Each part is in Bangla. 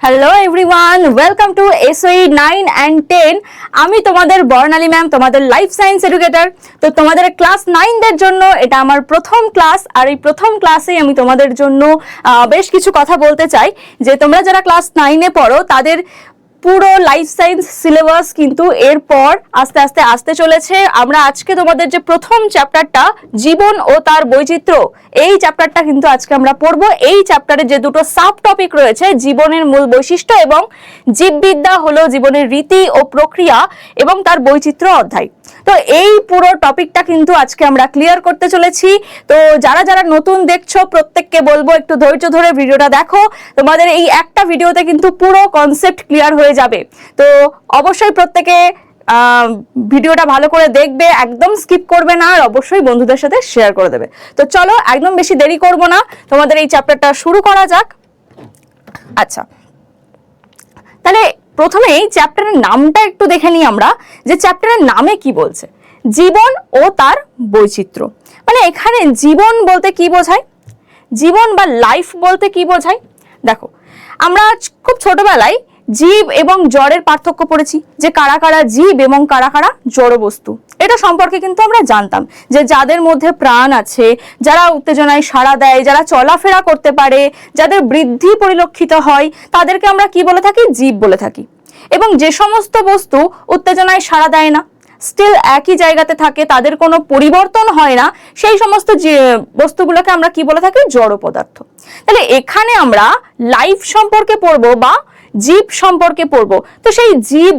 Hello everyone, welcome to এসওই 9 and 10। আমি তোমাদের বর্ণালী ম্যাম, তোমাদের লাইফ সায়েন্স এডুকেটর। তো তোমাদের ক্লাস 9 দের জন্য এটা আমার প্রথম ক্লাস, আর এই প্রথম ক্লাসে আমি তোমাদের জন্য বেশ কিছু কথা বলতে চাই যে তোমরা যারা ক্লাস 9 এ পড়ো তাদের পুরো লাইফ সায়েন্স সিলেবাস কিন্তু এরপর আস্তে আস্তে আসতে চলেছে। আমরা আজকে তোমাদের যে প্রথম চ্যাপ্টারটা জীবন ও তার বৈচিত্র্য, এই চ্যাপ্টারটা কিন্তু আজকে আমরা পড়বো। এই চ্যাপ্টারে যে দুটো সাব টপিক রয়েছে, জীবনের মূল বৈশিষ্ট্য এবং জীববিদ্যা হলো জীবনের রীতি ও প্রক্রিয়া এবং তার বৈচিত্র্য অধ্যায়। তো এই পুরো টপিকটা কিন্তু আজকে আমরা ক্লিয়ার করতে চলেছি। তো যারা যারা নতুন দেখছো প্রত্যেককে বলবো একটু ধৈর্য ধরে ভিডিওটা দেখো। তোমাদের এই একটা ভিডিওতে কিন্তু পুরো কনসেপ্ট ক্লিয়ার হয়ে যাবে। তো অবশ্যই প্রত্যেকে ভিডিওটা ভালো করে দেখবে, একদম স্কিপ করবে না, আর অবশ্যই বন্ধুদের সাথে শেয়ার করে দেবে। তো চলো একদম বেশি দেরি করব না, তোমাদের এই চ্যাপ্টারটা শুরু করা যাক। আচ্ছা, তাহলে প্রথমেই চ্যাপ্টারের নামটা একটু দেখে নিই আমরা, যে চ্যাপ্টারের নামে কি বলছে, জীবন ও তার বৈচিত্র্য। মানে এখানে জীবন বলতে কি বোঝায়, জীবন বা লাইফ বলতে কি বোঝায়। দেখো, আমরা খুব ছোটবেলায় জীব এবং জড়ের পার্থক্য পড়েছি, যে কারা কারা জীব এবং কারা কারা জড় বস্তু। এটা সম্পর্কে কিন্তু আমরা জানতাম যে যাদের মধ্যে প্রাণ আছে, যারা উত্তেজনায় সাড়া দেয়, যারা চলাফেরা করতে পারে, যাদের বৃদ্ধি পরিলক্ষিত হয়, তাদেরকে আমরা কি বলে থাকি, জীব বলে থাকি। এবং যে সমস্ত বস্তু উত্তেজনায় সাড়া দেয় না, স্টিল একই জায়গাতে থাকে, তাদের কোনো পরিবর্তন হয় না, সেই সমস্ত বস্তুগুলোকে আমরা কি বলে থাকি, জড় পদার্থ। তাহলে এখানে আমরা লাইফ সম্পর্কে পড়বো বা জীব সম্পর্কে পড়বো। তো সেই জীব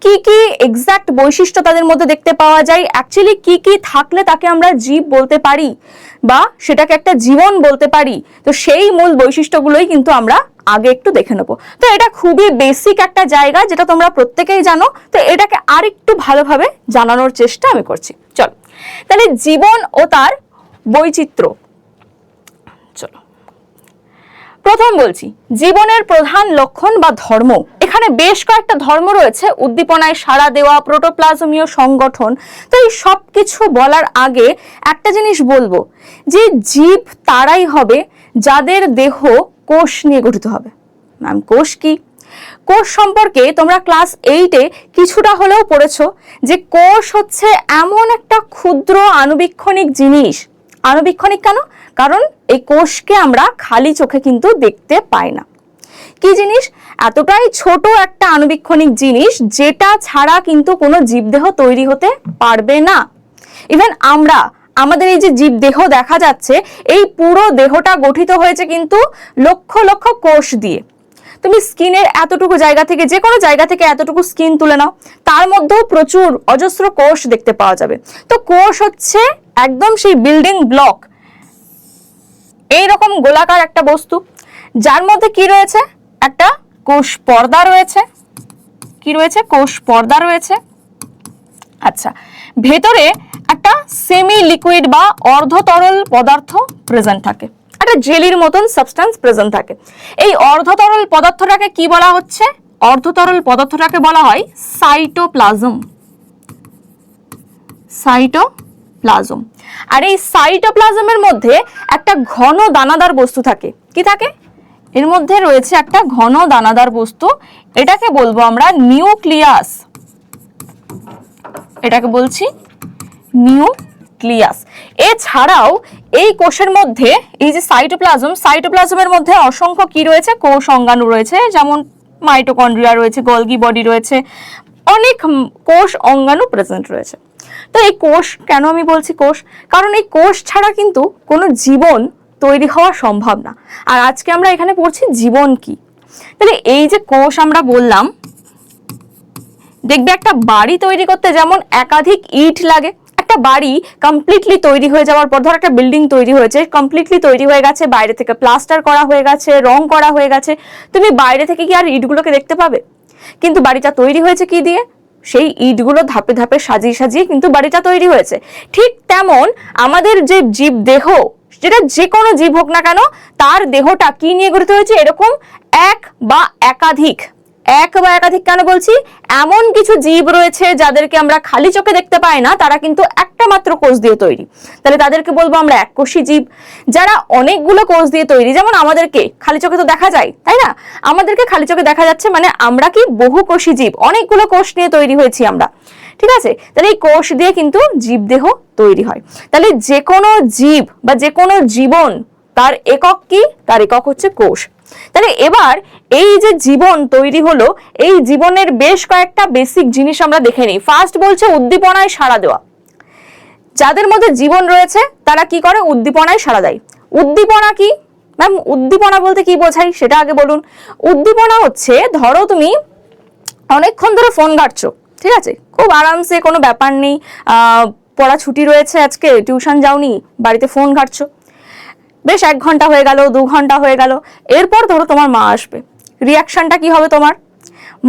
কি কি এক্সাক্ট বৈশিষ্ট্য তাদের মধ্যে দেখতে পাওয়া যায়, অ্যাকচুয়ালি কি কি থাকলে তাকে আমরা জীব বলতে পারি বা সেটাকে একটা জীবন বলতে পারি, তো সেই মূল বৈশিষ্ট্যগুলোই কিন্তু আমরা আগে একটু দেখে নেবো। তো এটা খুবই বেসিক একটা জায়গা, যেটা তোমরা প্রত্যেকেই জানো। তো এটাকে আরেকটু ভালোভাবে জানানোর চেষ্টা আমি করছি। চলো, তাহলে জীবন ও তার বৈচিত্র্য। চলো, প্রথম বলছি জীবনের প্রধান লক্ষণ বা ধর্ম। এখানে বেশ কয়েকটা ধর্ম রয়েছে, উদ্দীপনায় সাড়া দেওয়া, প্রোটোপ্লাজমীয় সংগঠন। তো এই সব কিছু বলার আগে একটা জিনিস বলবো, যে জীব তারাই হবে যাদের দেহ কোষ নিয়ে গঠিত হবে। ম্যাম, কোষ কি? কোষ সম্পর্কে তোমরা ক্লাস 8-এ কিছুটা হলেও পড়েছো, যে কোষ হচ্ছে এমন একটা ক্ষুদ্র আণুবীক্ষণিক জিনিস। আণুবীক্ষণিক কেন? কারণ এই কোষকে আমরা খালি চোখে কিন্তু দেখতে পাই না। কি জিনিস? এতটাই ছোট একটা আণুবীক্ষণিক জিনিস, যেটা ছাড়া কিন্তু কোনো জীবদেহ তৈরি হতে পারবে না। ইভেন আমাদের এই যে জীবদেহ দেখা যাচ্ছে, এই পুরো দেহটা গঠিত হয়েছে কিন্তু লক্ষ লক্ষ কোষ দিয়ে। তুমি স্কিনের এতটুকু জায়গা থেকে, যে কোনো জায়গা থেকে এতটুকু স্কিন তুলে নাও, তার মধ্যেও প্রচুর অজস্র কোষ দেখতে পাওয়া যাবে। তো কোষ হচ্ছে একদম সেই বিল্ডিং ব্লক, এইরকম গোলাকার একটা বস্তু, যার মধ্যে কি রয়েছে, একটা কোষ পর্দা রয়েছে। কি রয়েছে? কোষ পর্দা রয়েছে। আচ্ছা, ভেতরে একটা সেমি লিকুইড বা অর্ধতরল পদার্থ প্রেজেন্ট থাকে, একটা জেলির মতন সাবস্টেন্স প্রেজেন্ট থাকে। এই অর্ধতরল পদার্থটাকে কি বলা হচ্ছে? অর্ধতরল পদার্থটাকে বলা হয় সাইটোপ্লাজম। সাইটোপ্লাজম। আর এই সাইটোপ্লাজমের মধ্যে একটা ঘন দানাদার বস্তু থাকে। কি থাকে? এর মধ্যে রয়েছে একটা ঘন দানাদার বস্তু, এটাকে বলবো আমরা নিউক্লিয়াস। এটাকে বলছি নিউক্লিয়াস। এছাড়াও এই কোষের মধ্যে, এই যে সাইটোপ্লাজমের মধ্যে অসংখ্য কি রয়েছে, কোষ অঙ্গাণু রয়েছে, যেমন মাইটোকন্ড্রিয়া রয়েছে, গলগি বডি রয়েছে, অনেক কোষ অঙ্গাণু প্রেজেন্ট রয়েছে। তো এই কোষ কেন আমি বলছি কোষ, কারণ এই কোষ ছাড়া কিন্তু কোনো জীবন তৈরি হওয়া সম্ভব না। আর আজকে আমরা এখানে পড়ছি জীবন কি। তাহলে এই যে কোষ আমরা বললাম, দেখবে একটা বাড়ি তৈরি করতে যেমন একাধিক ইট লাগে, একটা বাড়ি কমপ্লিটলি তৈরি হয়ে যাওয়ার পর, ধর একটা বিল্ডিং তৈরি হয়েছে, কমপ্লিটলি তৈরি হয়ে গেছে, বাইরে থেকে প্লাস্টার করা হয়ে গেছে, রং করা হয়ে গেছে, তুমি বাইরে থেকে কি আর ইটগুলোকে দেখতে পাবে? কিন্তু বাড়িটা তৈরি হয়েছে কি দিয়ে? সেই ইটগুলো ধাপে ধাপে সাজিয়ে সাজিয়ে কিন্তু বাড়িটা তৈরি হয়েছে। ঠিক তেমন আমাদের যে জীব দেহ, যেটা যে কোনো জীব হোক না কেন, তার দেহটা কি নিয়ে গঠিত হয়েছে? এরকম এক বা একাধিক এক বা একাধিক কেন বলছি, এমন কিছু জীব রয়েছে যাদেরকে আমরা খালি চোখে দেখতে পাই না, তারা কিন্তু একটা মাত্র কোষ দিয়ে তৈরি, তাহলে তাদেরকে বলবো আমরা এককোষী জীব। যারা অনেকগুলো কোষ দিয়ে তৈরি, যেমন আমাদেরকে খালি চোখে তো দেখা যায়, তাই না, আমাদেরকে খালি চোখে দেখা যাচ্ছে, মানে আমরা কি বহুকোষী জীব, অনেকগুলো কোষ নিয়ে তৈরি হয়েছি আমরা, ঠিক আছে। তাহলে এই কোষ দিয়ে কিন্তু জীবদেহ তৈরি হয়। তাহলে যে কোনো জীব বা যে কোনো জীবন তার একক কি, তার একক হচ্ছে কোষ। তাহলে এবার এই যে জীবন তৈরি হলো, এই জীবনের বেশ কয়েকটা বেসিক জিনিস আমরা দেখে নিই। ফার্স্ট বলছে উদ্দীপনায় সাড়া দেওয়া। যাদের মধ্যে জীবন রয়েছে তারা কি করে, উদ্দীপনায় সাড়া দেয়। উদ্দীপনা কি ম্যাম, উদ্দীপনা বলতে কি বোঝাই সেটা আগে বলুন। উদ্দীপনা হচ্ছে, ধরো তুমি অনেকক্ষণ ধরে ফোন ঘাঁটছো, ঠিক আছে, খুব আরামসে, কোনো ব্যাপার নেই, পড়া ছুটি রয়েছে, আজকে টিউশন যাওনি, বাড়িতে ফোন ঘাঁটছো, বেশ 1 ঘন্টা হয়ে গেল, 2 ঘন্টা হয়ে গেল, এরপর ধরো তোমার মা আসবে, রিয়াকশনটা কি হবে তোমার?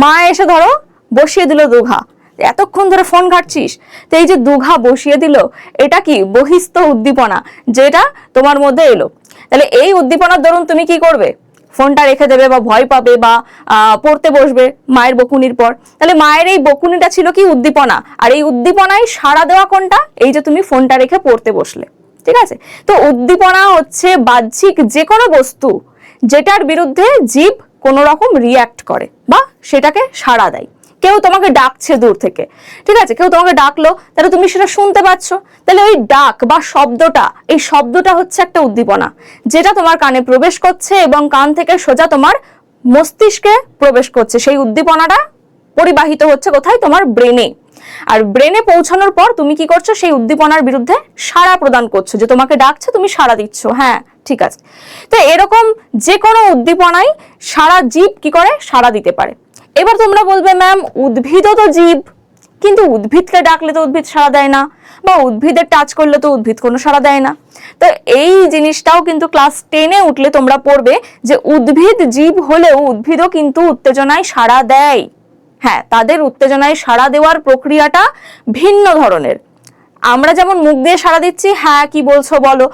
মা এসে ধরো বসিয়ে দিল দুঘা, এতক্ষণ ধরে ফোন ঘাঁটছিস, তো এই যে দুঘা বসিয়ে দিল, এটা কি বহিস্থ উদ্দীপনা, যেটা তোমার মধ্যে এলো। তাহলে এই উদ্দীপনার দরুন তুমি কি করবে, ফোনটা রেখে দেবে বা ভয় পাবে বা পড়তে বসবে মায়ের বকুনির পর। তাহলে মায়ের এই বকুনিটা ছিল কি, উদ্দীপনা, আর এই উদ্দীপনায় সাড়া দেওয়া কোনটা, এই যে তুমি ফোনটা রেখে পড়তে বসলে, ঠিক আছে। তো উদ্দীপনা হচ্ছে বাহ্যিক যে কোনো বস্তু যেটার বিরুদ্ধে জীব কোনো রকম রিয়্যাক্ট করে বা সেটাকে সাড়া দেয়। কেউ তোমাকে ডাকছে দূর থেকে, ঠিক আছে, কেউ তোমাকে ডাকলো, তাহলে তুমি সেটা শুনতে পাচ্ছ, তাহলে ওই ডাক বা শব্দটা, এই শব্দটা হচ্ছে একটা উদ্দীপনা, যেটা তোমার কানে প্রবেশ করছে এবং কান থেকে সোজা তোমার মস্তিষ্কে প্রবেশ করছে। সেই উদ্দীপনাটা পরিবাহিত হচ্ছে কোথায়, তোমার ব্রেনে, আর ব্রেনে পৌঁছানোর পর তুমি কি করছো, সেই উদ্দীপনার বিরুদ্ধে সাড়া প্রদান করছো, যে তোমাকে ডাকছে তুমি সাড়া দিচ্ছ, হ্যাঁ ঠিক আছে। তো এরকম যে কোনো উদ্দীপনায় সারা জীব কি করে, সাড়া দিতে পারে। এবার তোমরা বলবে ম্যাম উদ্ভিদও তো জীব, কিন্তু উদ্ভিদকে ডাকলে তো উদ্ভিদ সাড়া দেয় না, বা উদ্ভিদের টাচ করলে তো উদ্ভিদ কোনো সাড়া দেয় না। তো এই জিনিসটাও কিন্তু ক্লাস 10-এ উঠলে তোমরা পড়বে যে উদ্ভিদ জীব হলেও উদ্ভিদও কিন্তু উত্তেজনায় সাড়া দেয়। হ্যাঁ, তাদের উত্তেজনায় সাড়া দেওয়ার প্রক্রিয়াটা ভিন্ন ধরনের। আমরা যেমন মুখ দিয়ে সাড়া দিচ্ছি, হ্যাঁ কি বলছো বলো,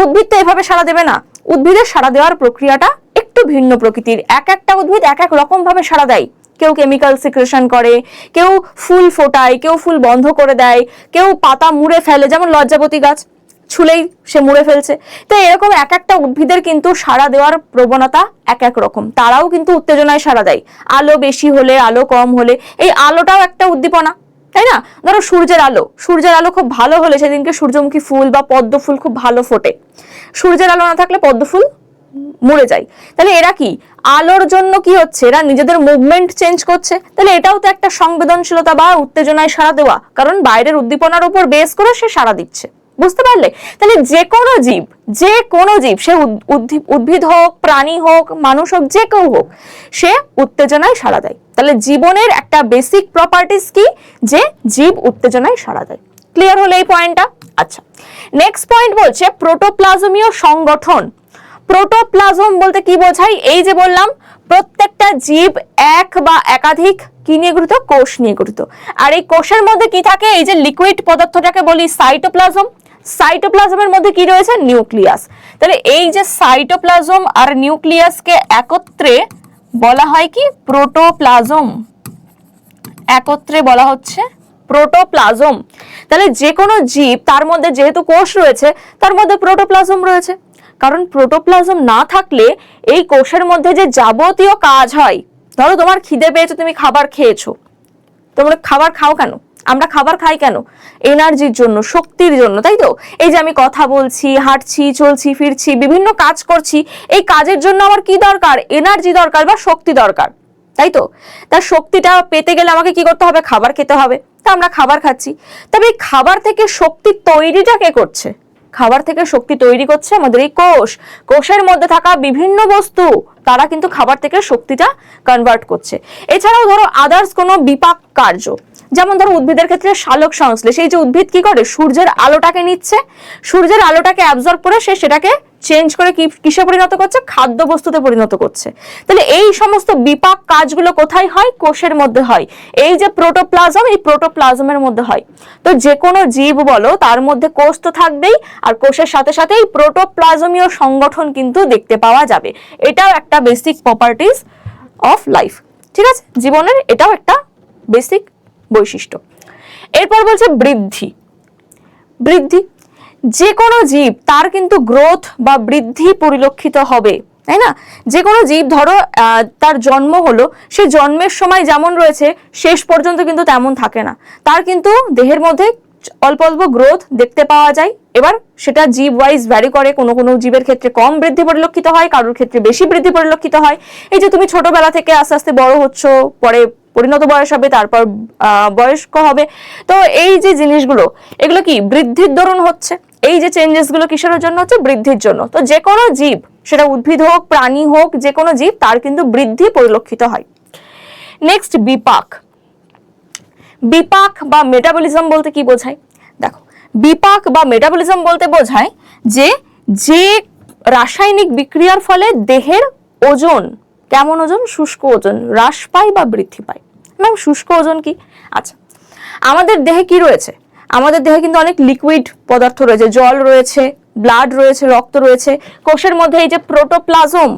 উদ্ভিদ তো এভাবে সাড়া দেবে না। উদ্ভিদের সাড়া দেওয়ার প্রক্রিয়াটা একটু ভিন্ন প্রকৃতির। এক একটা উদ্ভিদ এক এক রকম ভাবে সাড়া দেয়। কেউ কেমিক্যাল সিক্রেশন করে, কেউ ফুল ফোটায়, কেউ ফুল বন্ধ করে দেয়, কেউ পাতা মুড়ে ফেলে, যেমন লজ্জাবতী গাছ ছুলেই সে মুড়ে ফেলছে। তো এরকম এক একটা উদ্ভিদের কিন্তু সাড়া দেওয়ার প্রবণতা এক এক রকম, তারাও কিন্তু উত্তেজনায় সাড়া দেয়। আলো বেশি হলে, আলো কম হলে, এই আলোটাও একটা উদ্দীপনা, তাই না। ধরো সূর্যের আলো খুব ভালো হলে সেদিনকে সূর্যমুখী ফুল বা পদ্ম ফুল খুব ভালো ফোটে, সূর্যের আলো না থাকলে পদ্ম ফুল মরে যায়। তাহলে এরা কি, আলোর জন্য কি হচ্ছে, এরা নিজেদের মুভমেন্ট চেঞ্জ করছে। তাহলে এটাও তো একটা সংবেদনশীলতা বা উত্তেজনায় সাড়া দেওয়া, কারণ বাইরের উদ্দীপনার উপর বেস করে সে সাড়া দিচ্ছে। বুঝতে পারলে? তাহলে যে কোনো জীব, সে উদ্ভিদ হোক, প্রাণী হোক, মানুষ হোক, যে কেউ হোক, সে উত্তেজনায় সাড়া দেয়। তাহলে জীবনের একটা বেসিক প্রপার্টিস কি, যে জীব উত্তেজনায় সাড়া দেয়। ক্লিয়ার হলো এই পয়েন্টটা? আচ্ছা, নেক্সট পয়েন্ট বলছে প্রোটোপ্লাজমীয় সংগঠন। প্রোটোপ্লাজম বলতে কি বোঝায়, এই যে বললাম প্রত্যেকটা জীব এক বা একাধিক কি নিয়ে গঠিত, কোষ নিয়ে গঠিত। আর এই কোষের মধ্যে কি থাকে, এই যে লিকুইড পদার্থটাকে বলি সাইটোপ্লাজম। সাইটোপ্লাজমের মধ্যে কি রয়েছে, নিউক্লিয়াস। তাহলে এই যে সাইটোপ্লাজম আর নিউক্লিয়াসকে একত্রে বলা হয় কি, প্রোটোপ্লাজম। একত্রে বলা হচ্ছে প্রোটোপ্লাজম। তাহলে যে কোনো জীব, তার মধ্যে যেহেতু কোষ রয়েছে, তার মধ্যে প্রোটোপ্লাজম রয়েছে। কারণ প্রোটোপ্লাজম না থাকলে এই কোষের মধ্যে যে যাবতীয় কাজ হয়, ধরো তোমার খিদে পেয়েছে, তুমি খাবার খেয়েছো, তোমরা খাবার খাও কেন, আমরা খাবার খাই কেন, এনার্জির জন্য, শক্তির জন্য, তাই তো। এই যে আমি কথা বলছি, হাঁটছি, চলছি, ফিরছি, বিভিন্ন কাজ করছি, এই কাজের জন্য আমার কি দরকার, এনার্জি দরকার বা শক্তি দরকার, তাই তো। তার শক্তিটা পেতে গেলে আমাকে কি করতে হবে, খাবার খেতে হবে। তা আমরা খাবার খাচ্ছি, তবে এই খাবার থেকে শক্তি তৈরিটা কে করছে, খাবার থেকে শক্তি তৈরি করছে আমাদের এই কোষের মধ্যে থাকা বিভিন্ন বস্তু, তারা কিন্তু খাবার থেকে শক্তিটা কনভার্ট করছে। এছাড়াও ধরো আদার্স কোনো বিপাক কার্য, যেমন ধরো উদ্ভিদের ক্ষেত্রে সালোক সংশ্লেষ, এই যে উদ্ভিদ কি করে, সূর্যের আলোটাকে নিচ্ছে, সূর্যের আলোটাকে অ্যাবজর্ব করে সে সেটাকে চেঞ্জ করে কিসে পরিণত করছে, খাদ্য বস্তুতে পরিণত করছে। তাহলে এই সমস্ত বিপাক কাজগুলো কোথায় হয়, কোষের মধ্যে হয়। এই যে প্রোটোপ্লাজম, এই প্রোটোপ্লাজমের মধ্যে হয়। তো যে কোনো জীব বলো, তার মধ্যে কোষ তো থাকবেই, আর কোষের সাথে সাথে এই প্রোটোপ্লাজমীয় সংগঠন কিন্তু দেখতে পাওয়া যাবে। এটাও একটা বেসিক প্রপার্টিজ অফ লাইফ। ঠিক আছে, জীবনের এটাও একটা বেসিক বৈশিষ্ট্য। এরপর বলছে বৃদ্ধি। বৃদ্ধি, যে কোনো জীব তার কিন্তু গ্রোথ বা বৃদ্ধি পরিলক্ষিত হবে, তাই না? যে কোনো জীব ধরো তার জন্ম হলো, সে জন্মের সময় যেমন রয়েছে শেষ পর্যন্ত কিন্তু তেমন থাকে না, তার কিন্তু দেহের মধ্যে অল্প অল্প গ্রোথ দেখতে পাওয়া যায়। এবার সেটা জীব ওয়াইজ ভ্যারি করে, কোনো কোনো জীবের ক্ষেত্রে কম বৃদ্ধি পরিলক্ষিত হয়, কারোর ক্ষেত্রে বেশি বৃদ্ধি পরিলক্ষিত হয়। এই যে তুমি ছোটবেলা থেকে আস্তে আস্তে বড় হচ্ছ, পরে পরিণত বয়স হবে, তারপর বয়স্ক হবে, তো এই যে জিনিসগুলো এগুলো কি বৃদ্ধির দরুন হচ্ছে। এই যে চেঞ্জেস গুলো কিসের জন্য হচ্ছে? বৃদ্ধির জন্য। তো যে কোনো জীব, সেটা উদ্ভিদ হোক প্রাণী হোক, যে কোনো জীব তার কিন্তু বৃদ্ধি পরিলক্ষিত হয়। নেক্সট বিপাক। বিপাক বা মেটাবলিজম বলতে কি বোঝায়? দেখো, বিপাক বা মেটাবলিজম বলতে বোঝায় যে যে রাসায়নিক বিক্রিয়ার ফলে দেহের ওজন, কেমন ওজন? শুষ্ক ওজন হ্রাস পায় বা বৃদ্ধি পায়। ম্যাম শুষ্ক ওজন কি? আচ্ছা, আমাদের দেহে কি রয়েছে? আমাদের দেহে কিন্তু অনেক লিকুইড পদার্থ রয়েছে, জল রয়েছে, ব্লাড রয়েছে, রক্ত রয়েছে, কোষের মধ্যে এই যে প্রোটোপ্লাজম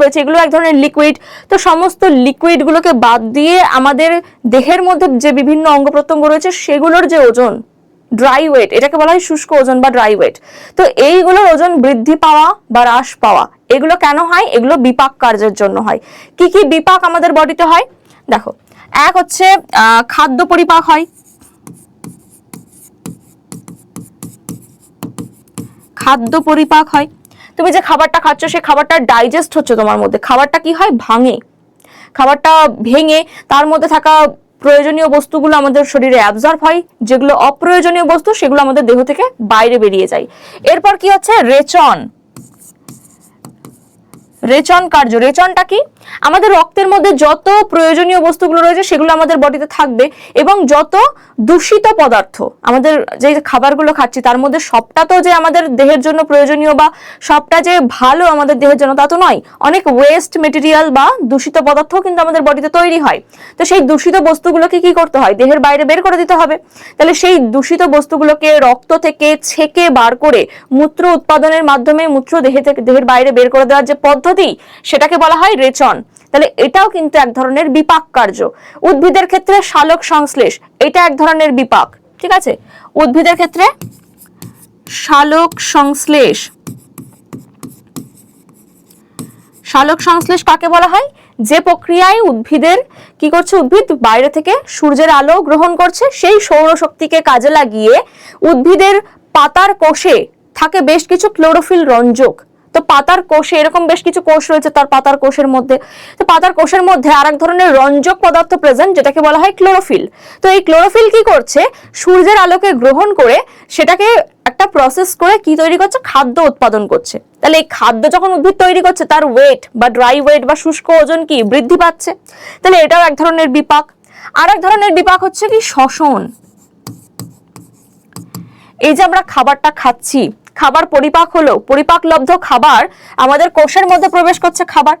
রয়েছে, এগুলো এক ধরনের লিকুইড। তো সমস্ত লিকুইড গুলোকে বাদ দিয়ে আমাদের দেহের মধ্যে যে বিভিন্ন অঙ্গ প্রত্যঙ্গ রয়েছে সেগুলোর যে ওজন, ড্রাই ওয়েট, এটাকে বলা হয় শুষ্ক ওজন বা ড্রাই ওয়েট। তো এইগুলোর ওজন বৃদ্ধি পাওয়া বা হ্রাস পাওয়া, এগুলো কেন হয়? এগুলো বিপাক কার্যের জন্য হয়। কি কি বিপাক আমাদের বডিতে হয়? দেখো, এক হচ্ছে খাদ্য পরিপাক হয়। খাদ্য পরিপাক হয়, তুমি যে খাবারটা খাচ্ছ সেই খাবারটা ডাইজেস্ট হচ্ছে তোমার মধ্যে, খাবারটা কি হয়? ভাঙে। খাবারটা ভেঙে তার মধ্যে থাকা প্রয়োজনীয় বস্তুগুলো আমাদের শরীরে অ্যাবজর্ব হয়, যেগুলো অপ্রয়োজনীয় বস্তু সেগুলো আমাদের দেহ থেকে বাইরে বেরিয়ে যায়। এরপর কি হচ্ছে? রেচন। রেচন কার্য। রেচনটা কি? আমাদের রক্তের মধ্যে যত প্রয়োজনীয় বস্তুগুলো রয়েছে সেগুলো আমাদের বডিতে থাকবে, এবং যত দূষিত পদার্থ, আমাদের যে খাবারগুলো খাচ্ছি তার মধ্যে সবটা তো যে আমাদের দেহের জন্য প্রয়োজনীয় বা সবটা যে ভালো আমাদের দেহের জন্য তা তো নয়। অনেক ওয়েস্ট মেটেরিয়াল বা দূষিত পদার্থ কিন্তু আমাদের বডিতে তৈরি হয়। তো সেই দূষিত বস্তুগুলোকে কি করতে হয়? দেহের বাইরে বের করে দিতে হবে। তাহলে সেই দূষিত বস্তুগুলোকে রক্ত থেকে ছেঁকে বার করে মূত্র উৎপাদনের মাধ্যমে মূত্র দেহের বাইরে বের করে দেওয়ার যে পদ্ধতি, সেটাকে বলা হয় রেচন। তাহলে এটাও কিন্তু এক ধরনের বিপাক কার্য। উদ্ভিদের ক্ষেত্রে সালোক সংশ্লেষ, এটা এক ধরনের বিপাক। ঠিক আছে, উদ্ভিদের ক্ষেত্রে সালোক সংশ্লেষ। সালোক সংশ্লেষ কাকে বলা হয়? যে প্রক্রিয়ায় উদ্ভিদের কি করছে? উদ্ভিদ বাইরে থেকে সূর্যের আলো গ্রহণ করছে, সেই সৌরশক্তিকে কাজে লাগিয়ে উদ্ভিদের পাতার কোষে থাকে বেশ কিছু ক্লোরোফিল রঞ্জক। তো পাতার কোষে এরকম বেশ কিছু কোষ রয়েছে তার পাতার কোষের মধ্যে। তো পাতার কোষের মধ্যে আরেক ধরনের রঞ্জক পদার্থ প্রেজেন্ট, যেটাকে বলা হয় ক্লোরোফিল। তো এই ক্লোরোফিল কি করছে? সূর্যের আলোকে গ্রহণ করে সেটাকে একটা প্রসেস করে কি তৈরি করছে? খাদ্য উৎপাদন করছে। তাহলে এই খাদ্য যখন উদ্ভিদ তৈরি করছে তার ওয়েট বা ড্রাই ওয়েট বা শুষ্ক ওজন কি বৃদ্ধি পাচ্ছে। তাহলে এটাও এক ধরনের বিপাক। আর এক ধরনের বিপাক হচ্ছে কি? শ্বসন। এই যে আমরা খাবারটা খাচ্ছি, খাবার পরিপাক হলো, পরিপাকলব্ধ খাবার আমাদের কোষের মধ্যে প্রবেশ করছে খাবার,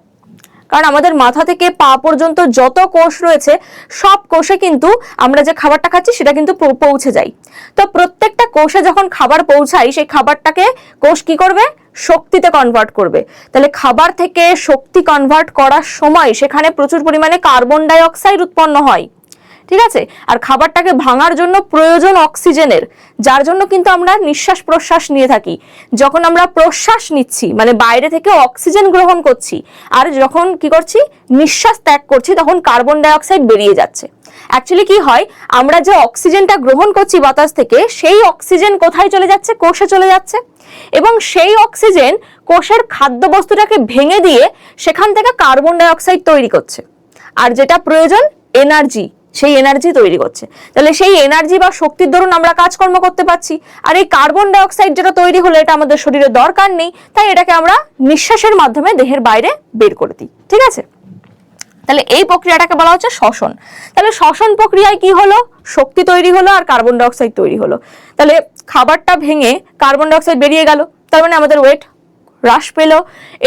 কারণ আমাদের মাথা থেকে পা পর্যন্ত যত কোষ রয়েছে সব কোষে কিন্তু আমরা যে খাবারটা খাচ্ছি সেটা কিন্তু পৌঁছে যায়। তো প্রত্যেকটা কোষে যখন খাবার পৌঁছায় সেই খাবারটাকে কোষ কি করবে? শক্তিতে কনভার্ট করবে। তাহলে খাবার থেকে শক্তি কনভার্ট করার সময় সেখানে প্রচুর পরিমাণে কার্বন ডাই অক্সাইড উৎপন্ন হয়। ঠিক আছে, আর খাবারটাকে ভাঙার জন্য প্রয়োজন অক্সিজেনের, যার জন্য কিন্তু আমরা নিঃশ্বাস প্রশ্বাস নিয়ে থাকি। যখন আমরা প্রশ্বাস নিচ্ছি মানে বাইরে থেকে অক্সিজেন গ্রহণ করছি, আর যখন কি করছি? নিঃশ্বাস ত্যাগ করছি, তখন কার্বন ডাই অক্সাইড বেরিয়ে যাচ্ছে। অ্যাকচুয়ালি কি হয়? আমরা যে অক্সিজেনটা গ্রহণ করছি বাতাস থেকে, সেই অক্সিজেন কোথায় চলে যাচ্ছে? কোষে চলে যাচ্ছে, এবং সেই অক্সিজেন কোষের খাদ্য বস্তুটাকে ভেঙে দিয়ে সেখান থেকে কার্বন ডাই অক্সাইড তৈরি করছে, আর যেটা প্রয়োজন এনার্জি, সেই এনার্জি তৈরি করছে। তাহলে সেই এনার্জি বা শক্তির দরুন আমরা কাজকর্ম করতে পারছি। আর এই কার্বন ডাই অক্সাইড যেটা তৈরি হলো এটা আমাদের শরীরে দরকার নেই, তাই এটাকে আমরা নিঃশ্বাসের মাধ্যমে দেহের বাইরে বের করে দিই। ঠিক আছে, তাহলে এই প্রক্রিয়াটাকে বলা হচ্ছে শ্বসন। তাহলে শ্বসন প্রক্রিয়ায় কি হলো? শক্তি তৈরি হলো আর কার্বন ডাই অক্সাইড তৈরি হলো। তাহলে খাবারটা ভেঙে কার্বন ডাই অক্সাইড বেরিয়ে গেল, তার মানে আমাদের ওয়েট হ্রাস পেল।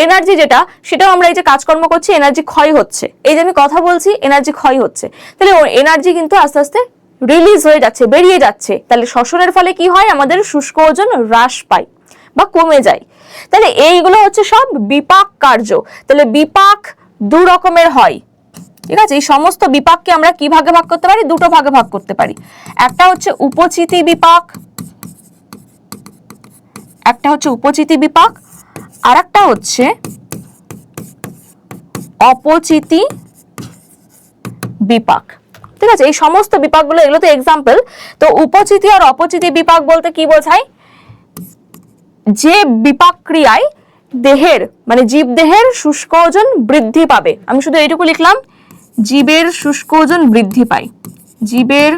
এনার্জি যেটা, সেটাও আমরা এই যে কাজকর্ম করছি এনার্জি ক্ষয় হচ্ছে, এই যে আমি কথা বলছি এনার্জি ক্ষয় হচ্ছে, তাহলে এনার্জি কিন্তু আস্তে আস্তে রিলিজ হয়ে যাচ্ছে, বেরিয়ে যাচ্ছে। তাহলে শ্বসনের ফলে কি হয়? আমাদের শুষ্ক ওজন হ্রাস পায় বা কমে যায়। তাহলে এইগুলো হচ্ছে সব বিপাক কার্য। তাহলে বিপাক দু রকমের হয়, ঠিক আছে, এই সমস্ত বিপাককে আমরা কি ভাগে ভাগ করতে পারি? দুটো ভাগে ভাগ করতে পারি। একটা হচ্ছে উপচিতি বিপাক, একটা হচ্ছে উপচিতি বিপাক, আর একটা হচ্ছে অপচিতি বিপাক। ঠিক আছে, এই সমস্ত বিপাকগুলো এগুলো তো এক্সাম্পল। তো উপচিতি আর অপচিতি বিপাক বলতে কি বোঝায়? যে বিপাক ক্রিয়ায় দেহের মানে জীব দেহের শুষ্ক ওজন বৃদ্ধি পাবে। আমি শুধু এইটুকু লিখলাম, জীবের শুষ্ক ওজন বৃদ্ধি পায়, জীবের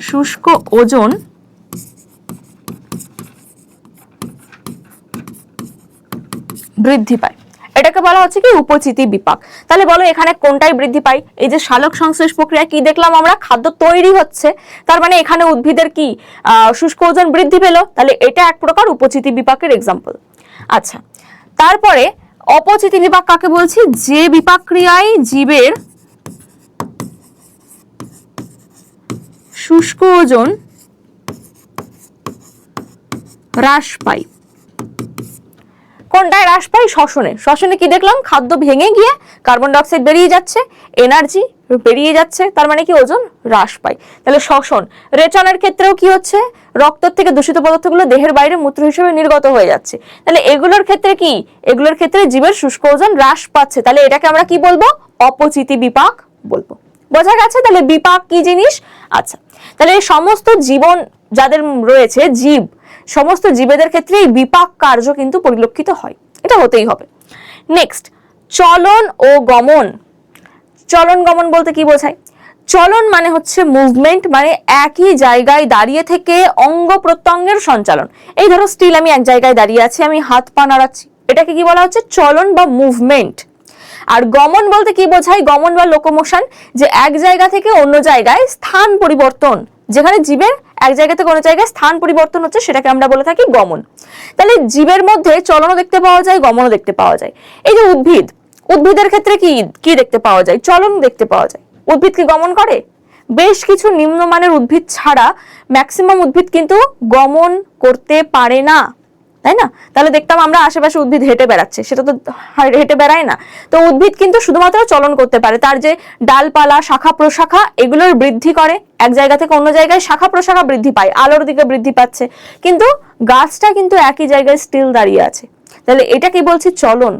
শুষ্ক ওজন বৃদ্ধি পায়, এটাকে বলা হচ্ছে কি উপচিতি বিপাক। তাহলে বলো এখানে কোনটাই বৃদ্ধি পায়? এই যে সালোক সংশ্লেষ প্রক্রিয়া কি দেখলাম আমরা? খাদ্য তৈরি হচ্ছে, তার মানে এখানে উদ্ভিদের কি শুষ্ক ওজন বৃদ্ধি পেল, তাহলে এটা এক প্রকার উপচিতি বিপাকের এক্সাম্পল। আচ্ছা, তারপরে অপচিতি বিপাক কাকে বলছি? যে বিপাক ক্রিয়ায় জীবের শুষ্ক ওজন হ্রাস পায়। কোনটায় হ্রাস পায়? শ্বসনে। শ্বসনে কি দেখলাম? খাদ্য ভেঙে গিয়ে কার্বন ডাই অক্সাইড বেরিয়ে যাচ্ছে, এনার্জি বেরিয়ে যাচ্ছে, তার মানে কি ওজন হ্রাস পায়। তাহলে শ্বসন। রেচনের ক্ষেত্রেও কি হচ্ছে? রক্তের থেকে দূষিত পদার্থগুলো দেহের বাইরে মূত্র হিসেবে নির্গত হয়ে যাচ্ছে। তাহলে এগুলোর ক্ষেত্রে কি? এগুলোর ক্ষেত্রে জীবের শুষ্ক ওজন হ্রাস পাচ্ছে, তাহলে এটাকে আমরা কি বলবো? অপচিতি বিপাক বলবো। বোঝা গেছে তাহলে বিপাক কি জিনিস? আচ্ছা, তাহলে এই সমস্ত জীবন যাদের রয়েছে, জীব, সমস্ত জীবেদের ক্ষেত্রে এই বিপাক কার্য কিন্তু পরিলক্ষিত হয়, এটা হতেই হবে। নেক্সট, চলন ও গমন। চলন গমন বলতে কি বোঝায়? চলন মানে হচ্ছে মুভমেন্ট, মানে একই জায়গায় দাঁড়িয়ে থেকে অঙ্গ প্রত্যঙ্গের সঞ্চালন। এই ধরো স্টিল আমি এক জায়গায় দাঁড়িয়ে আছি, আমি হাত পা নাড়াচ্ছি, এটাকে কি বলা হচ্ছে? চলন বা মুভমেন্ট। আর গমন বলতে কি বোঝায়? গমন বা লোকোমোশন, যে এক জায়গা থেকে অন্য জায়গায় স্থান পরিবর্তন, যেখানে জীবের এক জায়গা থেকে অন্য জায়গায় স্থান পরিবর্তন হচ্ছে, সেটাকে আমরা বলে থাকি গমন। তাহলে জীবের মধ্যে চলনও দেখতে পাওয়া যায়, গমনও দেখতে পাওয়া যায়। এই যে উদ্ভিদ, উদ্ভিদের ক্ষেত্রে কি কি দেখতে পাওয়া যায়? চলন দেখতে পাওয়া যায়। উদ্ভিদ কি গমন করে? বেশ কিছু নিম্নমানের উদ্ভিদ ছাড়া ম্যাক্সিমাম উদ্ভিদ কিন্তু গমন করতে পারে না, তাই না? তাহলে দেখতাম আমরা আশেপাশে উদ্ভিদ হেঁটে বেড়াচ্ছে, সেটা তো হেঁটে বেড়ায় না। তো উদ্ভিদ কিন্তু শুধুমাত্র চলন করতে পারে, তার যে ডালপালা, শাখা প্রশাখা, এগুলোর বৃদ্ধি করে, এক জায়গা থেকে অন্য জায়গায় শাখা প্রশাখা বৃদ্ধি পায়, আলোর দিকে বৃদ্ধি পাচ্ছে, কিন্তু গাছটা কিন্তু একই জায়গায় স্টিল দাঁড়িয়ে আছে। তাহলে এটা কি বলছি? চলন।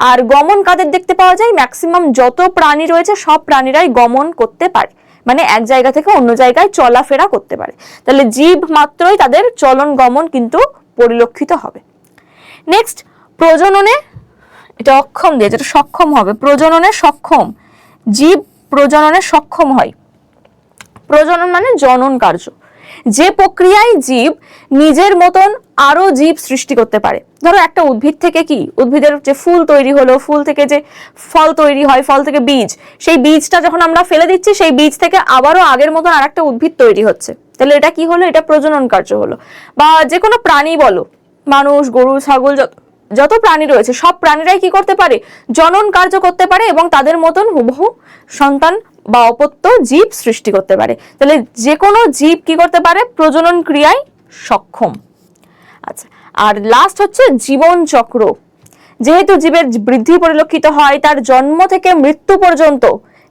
আর গমন কাদের দেখতে পাওয়া যায়? ম্যাক্সিমাম যত প্রাণী রয়েছে সব প্রাণীরাই গমন করতে পারে, মানে এক জায়গা থেকে অন্য জায়গায় চলাফেরা করতে পারে। তাহলে জীব মাত্রই তাদের চলন গমন কিন্তু পরিলক্ষিত হবে। নেক্সট, প্রজননে, এটা অক্ষম দিয়ে, যেটা সক্ষম হবে, প্রজননে সক্ষম। জীব প্রজননে সক্ষম হয়। প্রজনন মানে জনন কার্য, যে প্রক্রিয়ায় জীব নিজের মতন আরো জীব সৃষ্টি করতে পারে। ধরো একটা উদ্ভিদ থেকে কি, উদ্ভিদের যে ফুল তৈরি হলো, ফুল থেকে যে ফল তৈরি হয়, ফল থেকে বীজ, সেই বীজটা যখন আমরা ফেলে দিচ্ছি, সেই বীজ থেকে আবারও আগের মতন আর একটা উদ্ভিদ তৈরি হচ্ছে। তাহলে এটা কি হলো? এটা প্রজনন কার্য হলো। বা যে কোনো প্রাণী বলো, মানুষ, গরু, ছাগল, যত প্রাণী রয়েছে সব প্রাণীরাই কি করতে পারে? জনন কার্য করতে পারে এবং তাদের মতন হুবহু সন্তান বা অপত্য জীব সৃষ্টি করতে পারে। তাহলে যে কোনো জীব কি করতে পারে? প্রজনন ক্রিয়ায় সক্ষম। আচ্ছা, আর লাস্ট হচ্ছে জীবন চক্র। যেহেতু জীবের বৃদ্ধি পরিলক্ষিত হয়, তার জন্ম থেকে মৃত্যু পর্যন্ত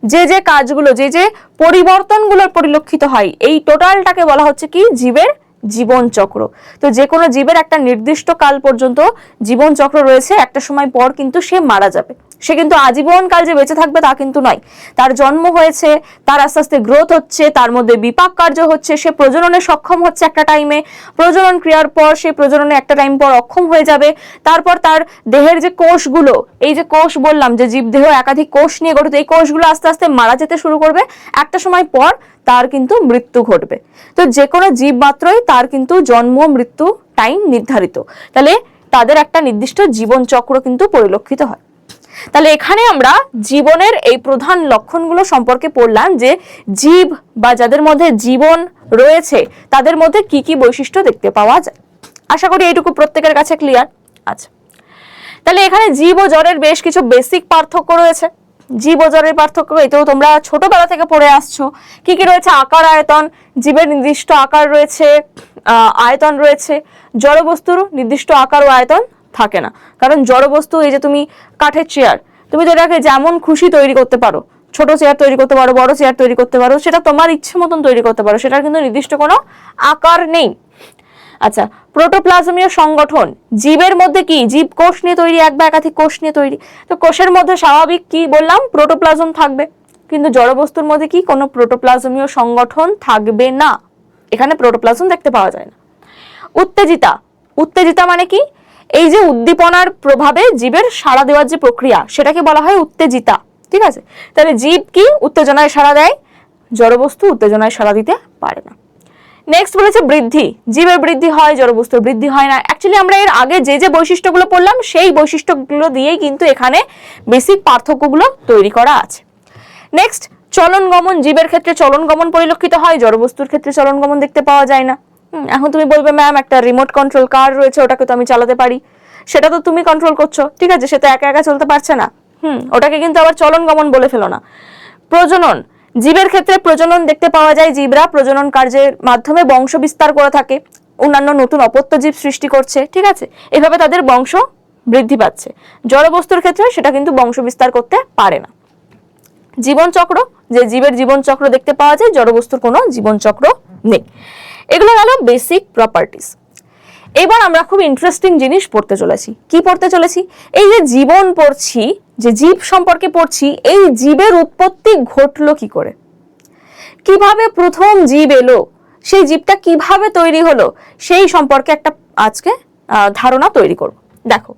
যে যে কাজগুলো, যে যে পরিবর্তনগুলো পরিলক্ষিত হয়, এই টোটালটাকে বলা হচ্ছে কি? জীবের জীবন চক্র। তো যে কোনো জীবের একটা নির্দিষ্ট কাল পর্যন্ত জীবন চক্র রয়েছে, একটা সময় পর কিন্তু সে মারা যাবে। সে কিন্তু আজীবন কাল যে বেঁচে থাকবে তা কিন্তু নয়। তার জন্ম হয়েছে, তার আস্তে আস্তে গ্রোথ হচ্ছে, তার মধ্যে বিপাক কার্য হচ্ছে, সে প্রজননে সক্ষম হচ্ছে একটা টাইমে, প্রজনন ক্রিয়ার পর সে প্রজননে একটা টাইম পর অক্ষম হয়ে যাবে। তারপর তার দেহের যে কোষগুলো, এই যে কোষ বললাম যে জীবদেহ একাধিক কোষ নিয়ে গঠিত, এই কোষগুলো আস্তে আস্তে মারা যেতে শুরু করবে, একটা সময় পর তার কিন্তু মৃত্যু ঘটবে। তো যে কোনো জীব মাত্রই তার কিন্তু জন্ম মৃত্যু টাইম নির্ধারিত, তাহলে তাদের একটা নির্দিষ্ট জীবন চক্র কিন্তু পরিলক্ষিত হয়। তাহলে এখানে আমরা জীবনের এই প্রধান লক্ষণগুলো সম্পর্কে পড়লাম, যে জীব বা যাদের মধ্যে জীবন রয়েছে তাদের মধ্যে কি কি বৈশিষ্ট্য দেখতে পাওয়া যায়। আশা করি এইটুকু প্রত্যেকের কাছে ক্লিয়ার। আচ্ছা, তাহলে এখানে জীব ও জড়ের বেশ কিছু বেসিক পার্থক্য রয়েছে। জীব ও জড়ের পার্থক্য এটাও তোমরা ছোটবেলা থেকে পড়ে আসছো। কি কি রয়েছে? আকার, আয়তন। জীবের নির্দিষ্ট আকার রয়েছে, আয়তন রয়েছে। জড় বস্তুর নির্দিষ্ট আকার ও আয়তন থাকে না, কারণ জড় বস্তু, এই যে তুমি কাঠের চেয়ার, তুমি তো এটাকে যেমন খুশি তৈরি করতে পারো, ছোট চেয়ার তৈরি করতে পারো, বড় চেয়ার তৈরি করতে পারো, সেটা তোমার ইচ্ছে মতন তৈরি করতে পারো, সেটার কিন্তু নির্দিষ্ট কোনো আকার নেই। আচ্ছা, প্রোটোপ্লাজমীয় সংগঠন, জীবের মধ্যে কি, জীব কোষ নিয়ে তৈরি, এক বা একাধিক কোষ নিয়ে তৈরি। তো কোষের মধ্যে স্বাভাবিক কি বললাম, প্রোটোপ্লাজম থাকবে, কিন্তু জড়বস্তুর মধ্যে কি কোনো প্রোটোপ্লাজমীয় সংগঠন থাকবে না, এখানে প্রোটোপ্লাজম দেখতে পাওয়া যায় না। উত্তেজিতা, উত্তেজিতা মানে কি, এই যে উদ্দীপনার প্রভাবে জীবের সাড়া দেওয়ার যে প্রক্রিয়া, সেটাকে বলা হয় উত্তেজিতা। ঠিক আছে, তাহলে জীব কি উত্তেজনায় সাড়া দেয়, জড়বস্তু উত্তেজনায় সাড়া দিতে পারে না। নেক্সট বলেছে বৃদ্ধি, জীবের বৃদ্ধি হয়, জড়বস্তুর বৃদ্ধি হয় না। অ্যাকচুয়ালি আমরা এর আগে যে যে বৈশিষ্ট্যগুলো পড়লাম সেই বৈশিষ্ট্যগুলো দিয়েই কিন্তু এখানে বেসিক পার্থক্যগুলো তৈরি করা আছে। নেক্সট চলন গমন, জীবের ক্ষেত্রে চলন গমন পরিলক্ষিত হয়, জড়বস্তুর ক্ষেত্রে চলন গমন দেখতে পাওয়া যায় না। এখন তুমি বলবে ম্যাম একটা রিমোট কন্ট্রোল কার রয়েছে, ওটাকে তো আমি চালাতে পারি, সেটা তো তুমি কন্ট্রোল করছো, ঠিক আছে, সেটা একা একা চলতে পারছে না, ওটাকে কিন্তু আবার চলন গমন বলে ফেলো না। প্রজনন, জীবের ক্ষেত্রে প্রজনন দেখতে পাওয়া যায়, জীবরা প্রজনন কার্যের মাধ্যমে বংশ বিস্তার করে থাকে, অন্যান্য নতুন অপত্য জীব সৃষ্টি করছে, ঠিক আছে, এভাবে তাদের বংশ বৃদ্ধি পাচ্ছে। জড়বস্তুর ক্ষেত্রে সেটা কিন্তু বংশ বিস্তার করতে পারে না। জীবনচক্র, যে জীবের জীবনচক্র দেখতে পাওয়া যায়, জড়বস্তুর কোনো জীবনচক্র নেই। এগুলো গেল বেসিক প্রপার্টিস। এবার আমরা খুব ইন্টারেস্টিং জিনিস পড়তে চলেছি। কি পড়তে চলেছি, এই যে জীবন পড়ছি, যে জীব সম্পর্কে পড়ছি, এই জীবের উৎপত্তি ঘটলো কি করে, কিভাবে প্রথম জীব এলো, সেই জীবটা কিভাবে তৈরি হলো, সেই সম্পর্কে একটা আজকে ধারণা তৈরি করব। দেখো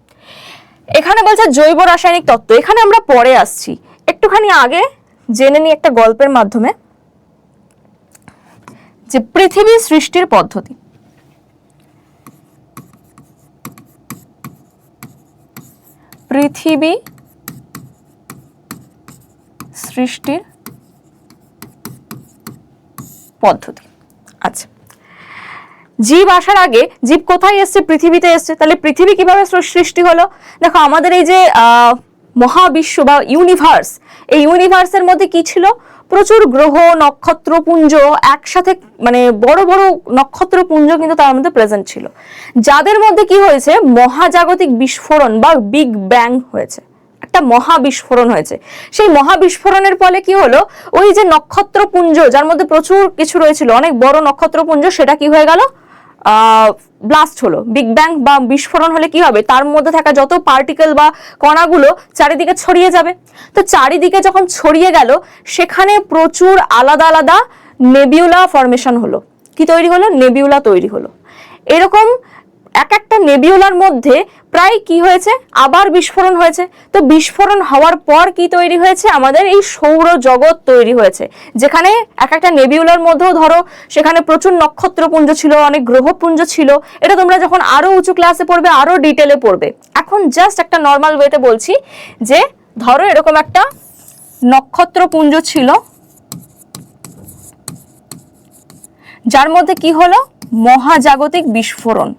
এখানে বলছে জৈব রাসায়নিক তত্ত্ব, এখানে আমরা পরে আসছি, একটুখানি আগে জেনে নিই একটা গল্পের মাধ্যমে যে পৃথিবী সৃষ্টির পদ্ধতি। পৃথিবী সৃষ্টির পদ্ধতি। আচ্ছা, জীব আসার আগে জীব কোথায় এসছে, পৃথিবীতে এসছে, তাহলে পৃথিবী কিভাবে সৃষ্টি হলো। দেখো আমাদের এই যে মহাবিশ্ব বা ইউনিভার্স, এই ইউনিভার্সের মধ্যে কি ছিল, প্রচুর গ্রহ নক্ষত্রপুঞ্জ একসাথে, মানে বড় বড় নক্ষত্রপুঞ্জ কিন্তু তার মধ্যে প্রেজেন্ট ছিল, যাদের মধ্যে কি হয়েছে, মহাজাগতিক বিস্ফোরণ বা বিগ ব্যাং হয়েছে, একটা মহাবিস্ফোরণ হয়েছে। সেই মহাবিস্ফোরণের ফলে কি হলো, ওই যে নক্ষত্রপুঞ্জ যার মধ্যে প্রচুর কিছু রয়েছিল, অনেক বড় নক্ষত্রপুঞ্জ, সেটা কি হয়ে গেল, ব্লাস্ট হলো। বিগ ব্যাং বা বিস্ফোরণ হলে কি হবে, তার মধ্যে থাকা যত পার্টিকেল বা কণাগুলো চারিদিকে ছড়িয়ে যাবে। তো চারিদিকে যখন ছড়িয়ে গেল, সেখানে প্রচুর আলাদা আলাদা নেবিউলা ফরমেশন হলো। কি তৈরি হলো, নেবিউলা তৈরি হলো। এরকম এক একটা নেবিউলার মধ্যে প্রায় কি হয়েছে, আবার বিস্ফোরণ হয়েছে। তো বিস্ফোরণ হওয়ার পর কি তৈরি হয়েছে, আমাদের এই সৌরজগৎ তৈরি হয়েছে, যেখানে এক একটা নেবিউলার মধ্যেও ধরো সেখানে প্রচুর নক্ষত্রপুঞ্জ ছিল, অনেক গ্রহপুঞ্জ ছিল। এটা তোমরা যখন আরো উঁচু ক্লাসে পড়বে আরো ডিটেলে পড়বে। এখন জাস্ট একটা নর্মাল ওয়েতে বলছি যে ধরো এরকম একটা নক্ষত্রপুঞ্জ ছিল, যার মধ্যে কি হলো, মহাজাগতিক বিস্ফোরণ,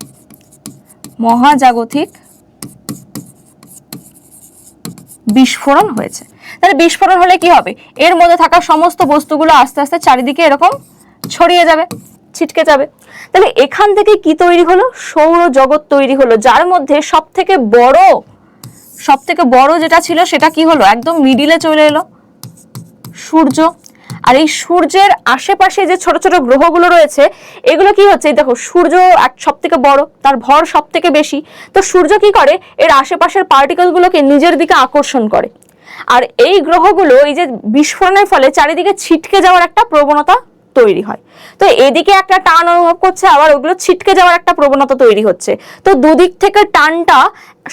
মহাজাগতিক বিস্ফোরণ হয়েছে। তাহলে বিস্ফোরণ হলে কি হবে, এর মধ্যে থাকা সমস্ত বস্তুগুলো আস্তে আস্তে চারিদিকে এরকম ছড়িয়ে যাবে, ছিটকে যাবে। তাহলে এখান থেকে কি তৈরি হলো, সৌরজগৎ তৈরি হলো, যার মধ্যে সব থেকে বড় যেটা ছিল সেটা কি হলো, একদম মিডিলে চলে এলো, সূর্য। আর এই সূর্যের আশেপাশে যে ছোট ছোট গ্রহগুলো রয়েছে, এগুলো কি হচ্ছে, দেখো সূর্য সব থেকে বড়, তার ভর সব থেকে বেশি। তো সূর্য কি করে, এর আশেপাশের পার্টিকেলগুলোকে নিজের দিকে আকর্ষণ করে। আর এই গ্রহগুলো এই যে বিস্ফোরণের ফলে চারিদিকে ছিটকে যাওয়ার একটা প্রবণতা তৈরি হয়। তো এদিকে একটা টান অনুভব করছে, আবার ওগুলো ছিটকে যাওয়ার একটা প্রবণতা তৈরি হচ্ছে। তো দুদিক থেকে টানটা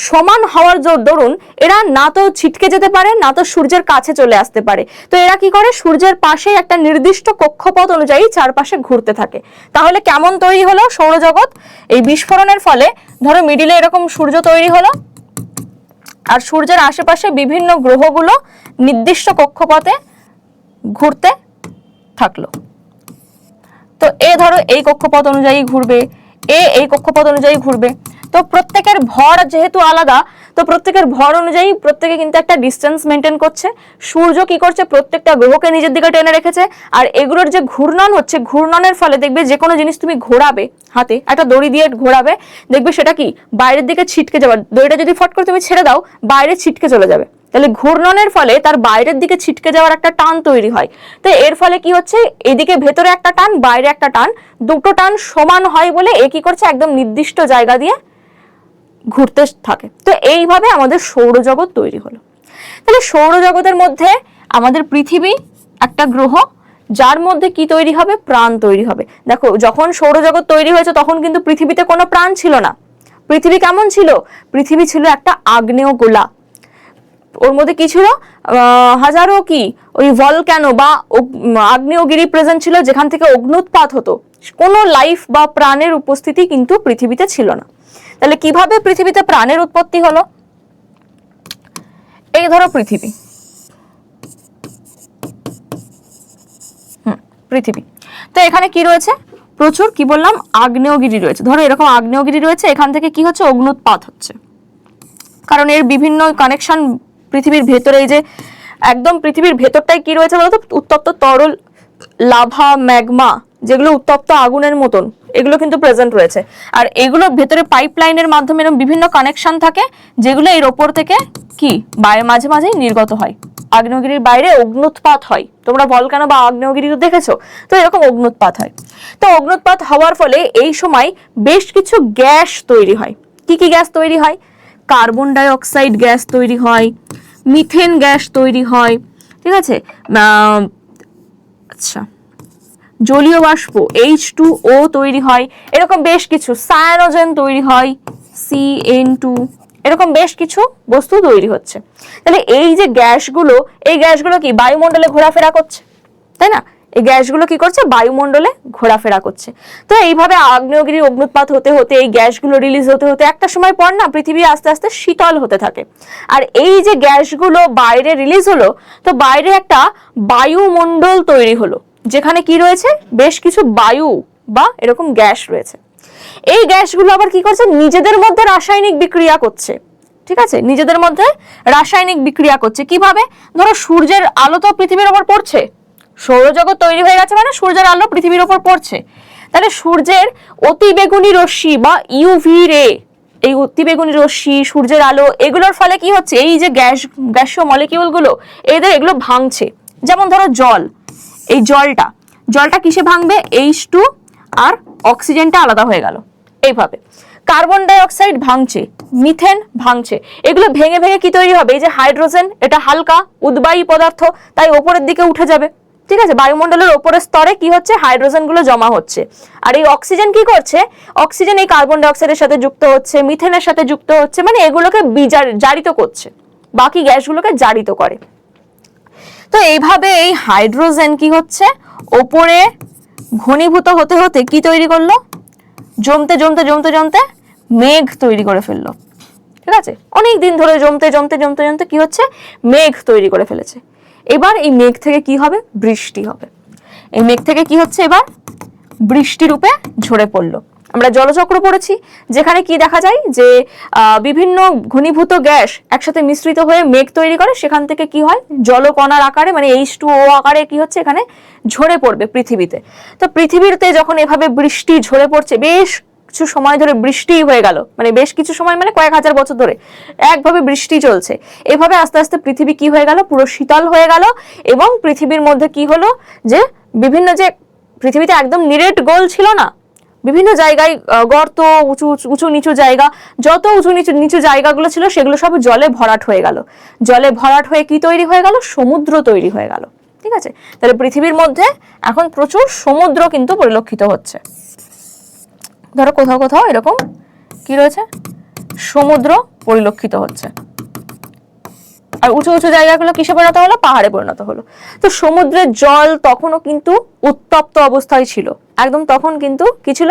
সমান হওয়ার দরুন এরা না তো ছিটকে যেতে পারে, না তো সূর্যের কাছে চলে আসতে পারে। তো এরা কি করে, সূর্যের পাশে একটা নির্দিষ্ট কক্ষপথ অনুযায়ী চারপাশে ঘুরতে থাকে। তাহলে কেমন তৈরি হলো সৌরজগৎ, এই বিস্ফোরণের ফলে ধরো মিডিলে এরকম সূর্য তৈরি হলো, আর সূর্যের আশেপাশে বিভিন্ন গ্রহগুলো নির্দিষ্ট কক্ষপথে ঘুরতে থাকলো। তো এ ধরো এই কক্ষপথ অনুযায়ী ঘুরবে, এই কক্ষপথ অনুযায়ী ঘুরবে। তো প্রত্যেকের ভর যেহেতু আলাদা, তো প্রত্যেকের ভর অনুযায়ী প্রত্যেকে কিন্তু একটা ডিস্টেন্স মেনটেন করছে। সূর্য কি করছে, প্রত্যেকটা গ্রহকে নিজের দিকে টেনে রেখেছে। আর এগুলোর যে ঘূর্ণন হচ্ছে, ঘূর্ণনের ফলে দেখবে যে কোনো জিনিস তুমি ঘোরাবে, হাতে একটা দড়ি দিয়ে ঘোরাবে, দেখবে সেটা কি বাইরের দিকে ছিটকে যাবে। দড়িটা যদি ফট করে তুমি ছেড়ে দাও, বাইরে ছিটকে চলে যাবে। তাহলে ঘূর্ণনের ফলে তার বাইরের দিকে ছিটকে যাওয়ার একটা টান তৈরি হয়। তো এর ফলে কি হচ্ছে, এদিকে ভেতরে একটা টান, বাইরে একটা টান, দুটো টান সমান হয় বলে এ কি করছে, একদম নির্দিষ্ট জায়গা দিয়ে ঘুরতে থাকে। তো এইভাবে আমাদের সৌরজগৎ তৈরি হলো। তাহলে সৌরজগতের মধ্যে আমাদের পৃথিবী একটা গ্রহ, যার মধ্যে কি তৈরি হবে, প্রাণ তৈরি হবে। দেখো, যখন সৌরজগৎ তৈরি হয়েছে তখন কিন্তু পৃথিবীতে কোনো প্রাণ ছিল না। পৃথিবী কেমন ছিল? পৃথিবী ছিল একটা আগ্নেয় গোলা। ওর মধ্যে কি ছিল, হাজারো কি ওই ভলক্যানো বা আগ্নেয়গিরি প্রেজেন্ট ছিল, যেখান থেকে অগ্নুৎপাত হতো। কোনো লাইফ বা প্রাণের উপস্থিতি কিন্তু পৃথিবীতে ছিল না। তাহলে কিভাবে পৃথিবীতে প্রাণের উৎপত্তি হলো? এই ধরো পৃথিবী, পৃথিবী, তো এখানে কি রয়েছে, প্রচুর কি বললাম, আগ্নেয়গিরি রয়েছে। ধরো এরকম আগ্নেয়গিরি রয়েছে, এখান থেকে কি হচ্ছে, অগ্নুৎপাত হচ্ছে। কারণ এর বিভিন্ন কানেকশন পৃথিবীর ভেতরে, এই যে একদম পৃথিবীর ভেতরটাই কি রয়েছে বলতো, উত্তপ্ত তরল লাভা, ম্যাগমা, যেগুলো উত্তপ্ত আগুনের মতন, এগুলো কিন্তু প্রেজেন্ট রয়েছে। আর এগুলো ভেতরে পাইপলাইনের মাধ্যমে এরকম বিভিন্ন কানেকশন থাকে, যেগুলো এর ওপর থেকে কি মাঝে মাঝেই নির্গত হয়। আগ্নেয়গিরির বাইরে অগ্নুৎপাত হয়, তোমরা ভলকানো বা আগ্নেয়গিরি দেখেছো, তো এরকম অগ্নুৎপাত হয়। তো অগ্নুৎপাত হওয়ার ফলে এই সময় বেশ কিছু গ্যাস তৈরি হয়। কি কি গ্যাস তৈরি হয়? কার্বন ডাই অক্সাইড গ্যাস তৈরি হয়, মিথেন গ্যাস তৈরি হয়, ঠিক আছে, আচ্ছা, জলীয় বাষ্প H2O তৈরি হয়, এরকম বেশ কিছু, সায়ানোজেন তৈরি হয় CN2, এরকম বেশ কিছু বস্তু তৈরি হচ্ছে। তাহলে এই যে গ্যাসগুলো, এই গ্যাসগুলো কি বায়ুমণ্ডলে ঘোরাফেরা করছে, তাই না? এই গ্যাসগুলো কি করছে, বায়ুমণ্ডলে ঘোরাফেরা করছে। তো এইভাবে আগ্নেয়গিরি অগ্নুৎপাত হতে হতে, এই গ্যাসগুলো রিলিজ হতে হতে একটা সময় পর না পৃথিবী আস্তে আস্তে শীতল হতে থাকে। আর এই যে গ্যাসগুলো বাইরে রিলিজ হলো, তো বাইরে একটা বায়ুমণ্ডল তৈরি হলো, যেখানে কি রয়েছে, বেশ কিছু বায়ু বা এরকম গ্যাস রয়েছে। এই গ্যাসগুলো আবার কি করছে, নিজেদের মধ্যে রাসায়নিক বিক্রিয়া করছে, ঠিক আছে, নিজেদের মধ্যে রাসায়নিক বিক্রিয়া করছে। কিভাবে? ধরো সূর্যের আলো তো পৃথিবীর ওপর পড়ছে, সৌরজগৎ তৈরি হয়ে গেছে মানে সূর্যের আলো পৃথিবীর ওপর পড়ছে। তাহলে সূর্যের অতিবেগুনি রশ্মি বা ইউভি রে, এই অতিবেগুনি রশ্মি, সূর্যের আলো, এগুলোর ফলে কি হচ্ছে, এই যে গ্যাসীয় মলিকিউলগুলো, এগুলো ভাঙছে। যেমন ধরো জল, এই জলটা কিসে ভাঙবে, H2 আর অক্সিজেনটা আলাদা হয়ে গেল। এইভাবে কার্বন ডাই অক্সাইড ভাঙছে, মিথেন ভাঙছে, এগুলো ভেঙে ভেঙে কি তৈরি হবে, এই যে হাইড্রোজেন, এটা হালকা উদ্বায়ী পদার্থ, তাই ওপরের দিকে উঠে যাবে, ঠিক আছে, বায়ুমণ্ডলের ওপরের স্তরে কি হচ্ছে, হাইড্রোজেন গুলো জমা হচ্ছে। আর এই অক্সিজেন কি করছে, অক্সিজেন এই কার্বন ডাই অক্সাইডের সাথে যুক্ত হচ্ছে, মিথেনের সাথে যুক্ত হচ্ছে, মানে এগুলোকে জারিত করছে, বাকি গ্যাসগুলোকে জারিত করে। তো এইভাবে এই হাইড্রোজেন কি হচ্ছে, ওপরে ঘনীভূত হতে হতে কি তৈরি করলো, জমতে জমতে জমতে জমতে মেঘ তৈরি করে ফেললো, ঠিক আছে, অনেক দিন ধরে জমতে জমতে জমতে জমতে কি হচ্ছে, মেঘ তৈরি করে ফেলেছে। এবার এই মেঘ থেকে কি হবে, বৃষ্টি হবে। এই মেঘ থেকে কি হচ্ছে, এবার বৃষ্টি রূপে ঝরে পড়লো। আমরা জলচক্র পড়েছি, যেখানে কি দেখা যায় যে বিভিন্ন ঘনীভূত গ্যাস একসাথে মিশ্রিত হয়ে মেঘ তৈরি করে, সেখান থেকে কি হয়, জলকণার আকারে মানে H2O আকারে কি হচ্ছে, এখানে ঝরে পড়বে পৃথিবীতে। তো পৃথিবীতে যখন এভাবে বৃষ্টি ঝরে পড়ছে, বেশ কিছু সময় ধরে বৃষ্টি হয়ে গেল, মানে বেশ কিছু সময় মানে কয়েক হাজার বছর ধরে একভাবে বৃষ্টি চলছে, এভাবে আস্তে আস্তে পৃথিবী কি হয়ে গেল, পুরো শীতল হয়ে গেল। এবং পৃথিবীর মধ্যে কি হলো, যে বিভিন্ন, যে পৃথিবীতে একদম নিরেট গোল ছিল না, বিভিন্ন জায়গায় গর্ত, উঁচু উঁচু নিচু জায়গা, যত উঁচু নিচু জায়গাগুলো ছিল সেগুলো সব জলে ভরাট হয়ে গেল। জলে ভরাট হয়ে কি তৈরি হয়ে গেল, সমুদ্র তৈরি হয়ে গেল, ঠিক আছে। তাহলে পৃথিবীর মধ্যে এখন প্রচুর সমুদ্র কিন্তু পরিলক্ষিত হচ্ছে। ধরো কোথাও কোথাও এরকম কি রয়েছে, সমুদ্র পরিলক্ষিত হচ্ছে। আর উঁচু উঁচু জায়গাগুলো কিসে পরিণত হলো, পাহাড়ে পরিণত হলো। তো সমুদ্রের জল তখনও কিন্তু উত্তপ্ত অবস্থায় ছিল, একদম তখন কিন্তু কি ছিল,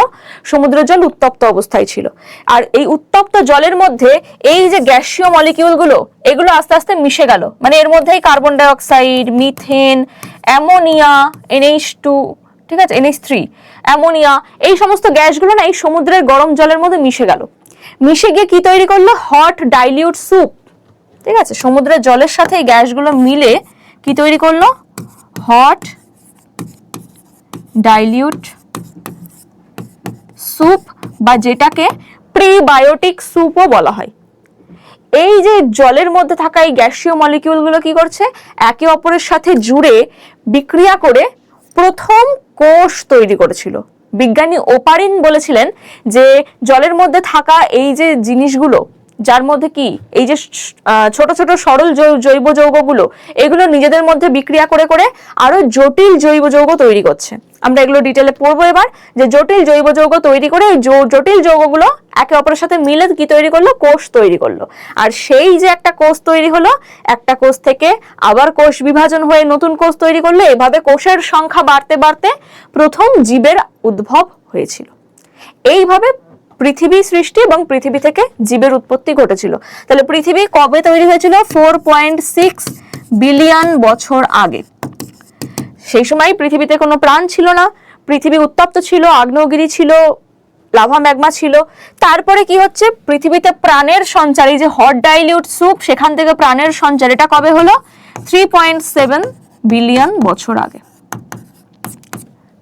সমুদ্রের জল উত্তপ্ত অবস্থায় ছিল। আর এই উত্তপ্ত জলের মধ্যে এই যে গ্যাসীয় মলিকিউলগুলো, এগুলো আস্তে আস্তে মিশে গেল, মানে এর মধ্যেই carbon die oxide, methane, ammonia, NH2, ঠিক আছে, NH3, অ্যামোনিয়া, এই সমস্ত গ্যাসগুলো না এই সমুদ্রের গরম জলের মধ্যে মিশে গেল। মিশে গিয়ে কি তৈরি করলো, হট ডাইলিউট স্যুপ, ঠিক আছে, সমুদ্রের জলের সাথে এই গ্যাসগুলো মিলে কি তৈরি করলো, হট ডাইলিউট স্যুপ, বা যেটাকে প্রিবায়োটিক স্যুপও বলা হয়। এই যে জলের মধ্যে থাকা এই গ্যাসীয় মলিকিউলগুলো কি করছে, একে অপরের সাথে জুড়ে বিক্রিয়া করে প্রথম কোষ তৈরি করেছিল। বিজ্ঞানী ওপারিন বলেছিলেন যে জলের মধ্যে থাকা এই যে জিনিসগুলো, যার মধ্যে কি এই যে ছোট ছোট সরল জৈব যৌগগুলো, এগুলো নিজেদের মধ্যে বিক্রিয়া করে করে আরো জটিল জৈব যৌগ তৈরি করছে। আমরা এগুলো ডিটেলে পড়বো এবার, যে জটিল জৈব যৌগ তৈরি করে এই জটিল যৌগগুলো একে অপরের সাথে মিলে কি তৈরি করলো, কোষ তৈরি করলো। আর সেই যে একটা কোষ তৈরি হলো, একটা কোষ থেকে আবার কোষ বিভাজন হয়ে নতুন কোষ তৈরি করলো, এভাবে কোষের সংখ্যা বাড়তে বাড়তে প্রথম জীবের উদ্ভব হয়েছিল। এইভাবে পৃথিবী সৃষ্টি এবং পৃথিবী থেকে জীবের উৎপত্তি ঘটেছিল। তাহলে পৃথিবী কবে তৈরি হয়েছিল? 4.6 বিলিয়ন বছর আগে। সেই সময় পৃথিবীতে কোনো প্রাণ ছিল না, পৃথিবী উত্তপ্ত ছিল, আগ্নেয়গিরি ছিল, লাভা ম্যাগমা ছিল। তারপরে কি হচ্ছে, পৃথিবীতে প্রাণের সঞ্চার, এই যে হট ডাইলিউট স্যুপ, সেখান থেকে প্রাণের সঞ্চার, এটা কবে হলো? 3.7 বিলিয়ন বছর আগে।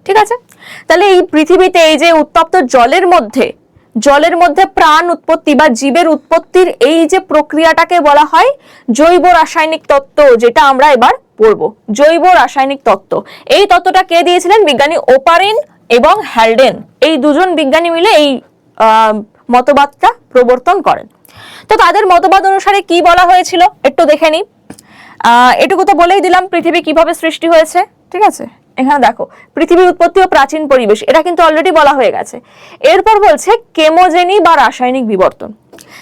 ঠিক আছে, তাহলে এই পৃথিবীতে এই যে উত্তপ্ত জলের মধ্যে প্রাণ উৎপত্তি বা জীবের উৎপত্তির এই যে প্রক্রিয়াটাকে বলা হয় জৈব রাসায়নিক তত্ত্ব, যেটা আমরা এবার পড়বো। জৈব রাসায়নিক তত্ত্ব, এই তত্ত্বটা কে দিয়েছিলেন? বিজ্ঞানী ওপারিন এবং হ্যালডেন, এই দুজন বিজ্ঞানী মিলে এই মতবাদটা প্রবর্তন করেন। তো তাদের মতবাদ অনুসারে কি বলা হয়েছিল একটু দেখে নিই। এটুকু তো বলেই দিলাম পৃথিবী কিভাবে সৃষ্টি হয়েছে। ঠিক আছে, এখানে দেখো পৃথিবীর উৎপত্তি ও প্রাচীন পরিবেশ, এটা কিন্তু অলরেডি বলা হয়ে গেছে। এরপর বলছে কেমোজেনি বা রাসায়নিক বিবর্তন।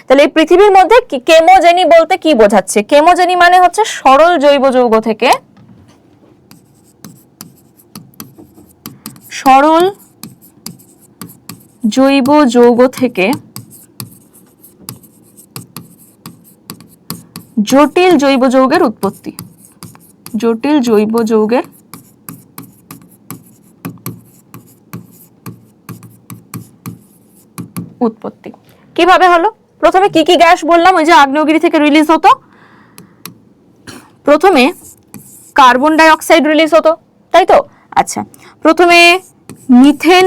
তাহলে এই পৃথিবীর মধ্যে কেমোজেনি বলতে কি বোঝাচ্ছে? কেমোজেনি মানে হচ্ছে সরল জৈব যৌগ থেকে জটিল জৈব যৌগের উৎপত্তি। জটিল জৈব যৌগের উৎপত্তি কিভাবে হলো? প্রথমে কি কি গ্যাস বললাম? ওই যে আগ্নেয়গিরি থেকে রিলিজ হতো, প্রথমে কার্বন ডাই অক্সাইড রিলিজ হতো, তাই তো? আচ্ছা, প্রথমে মিথেন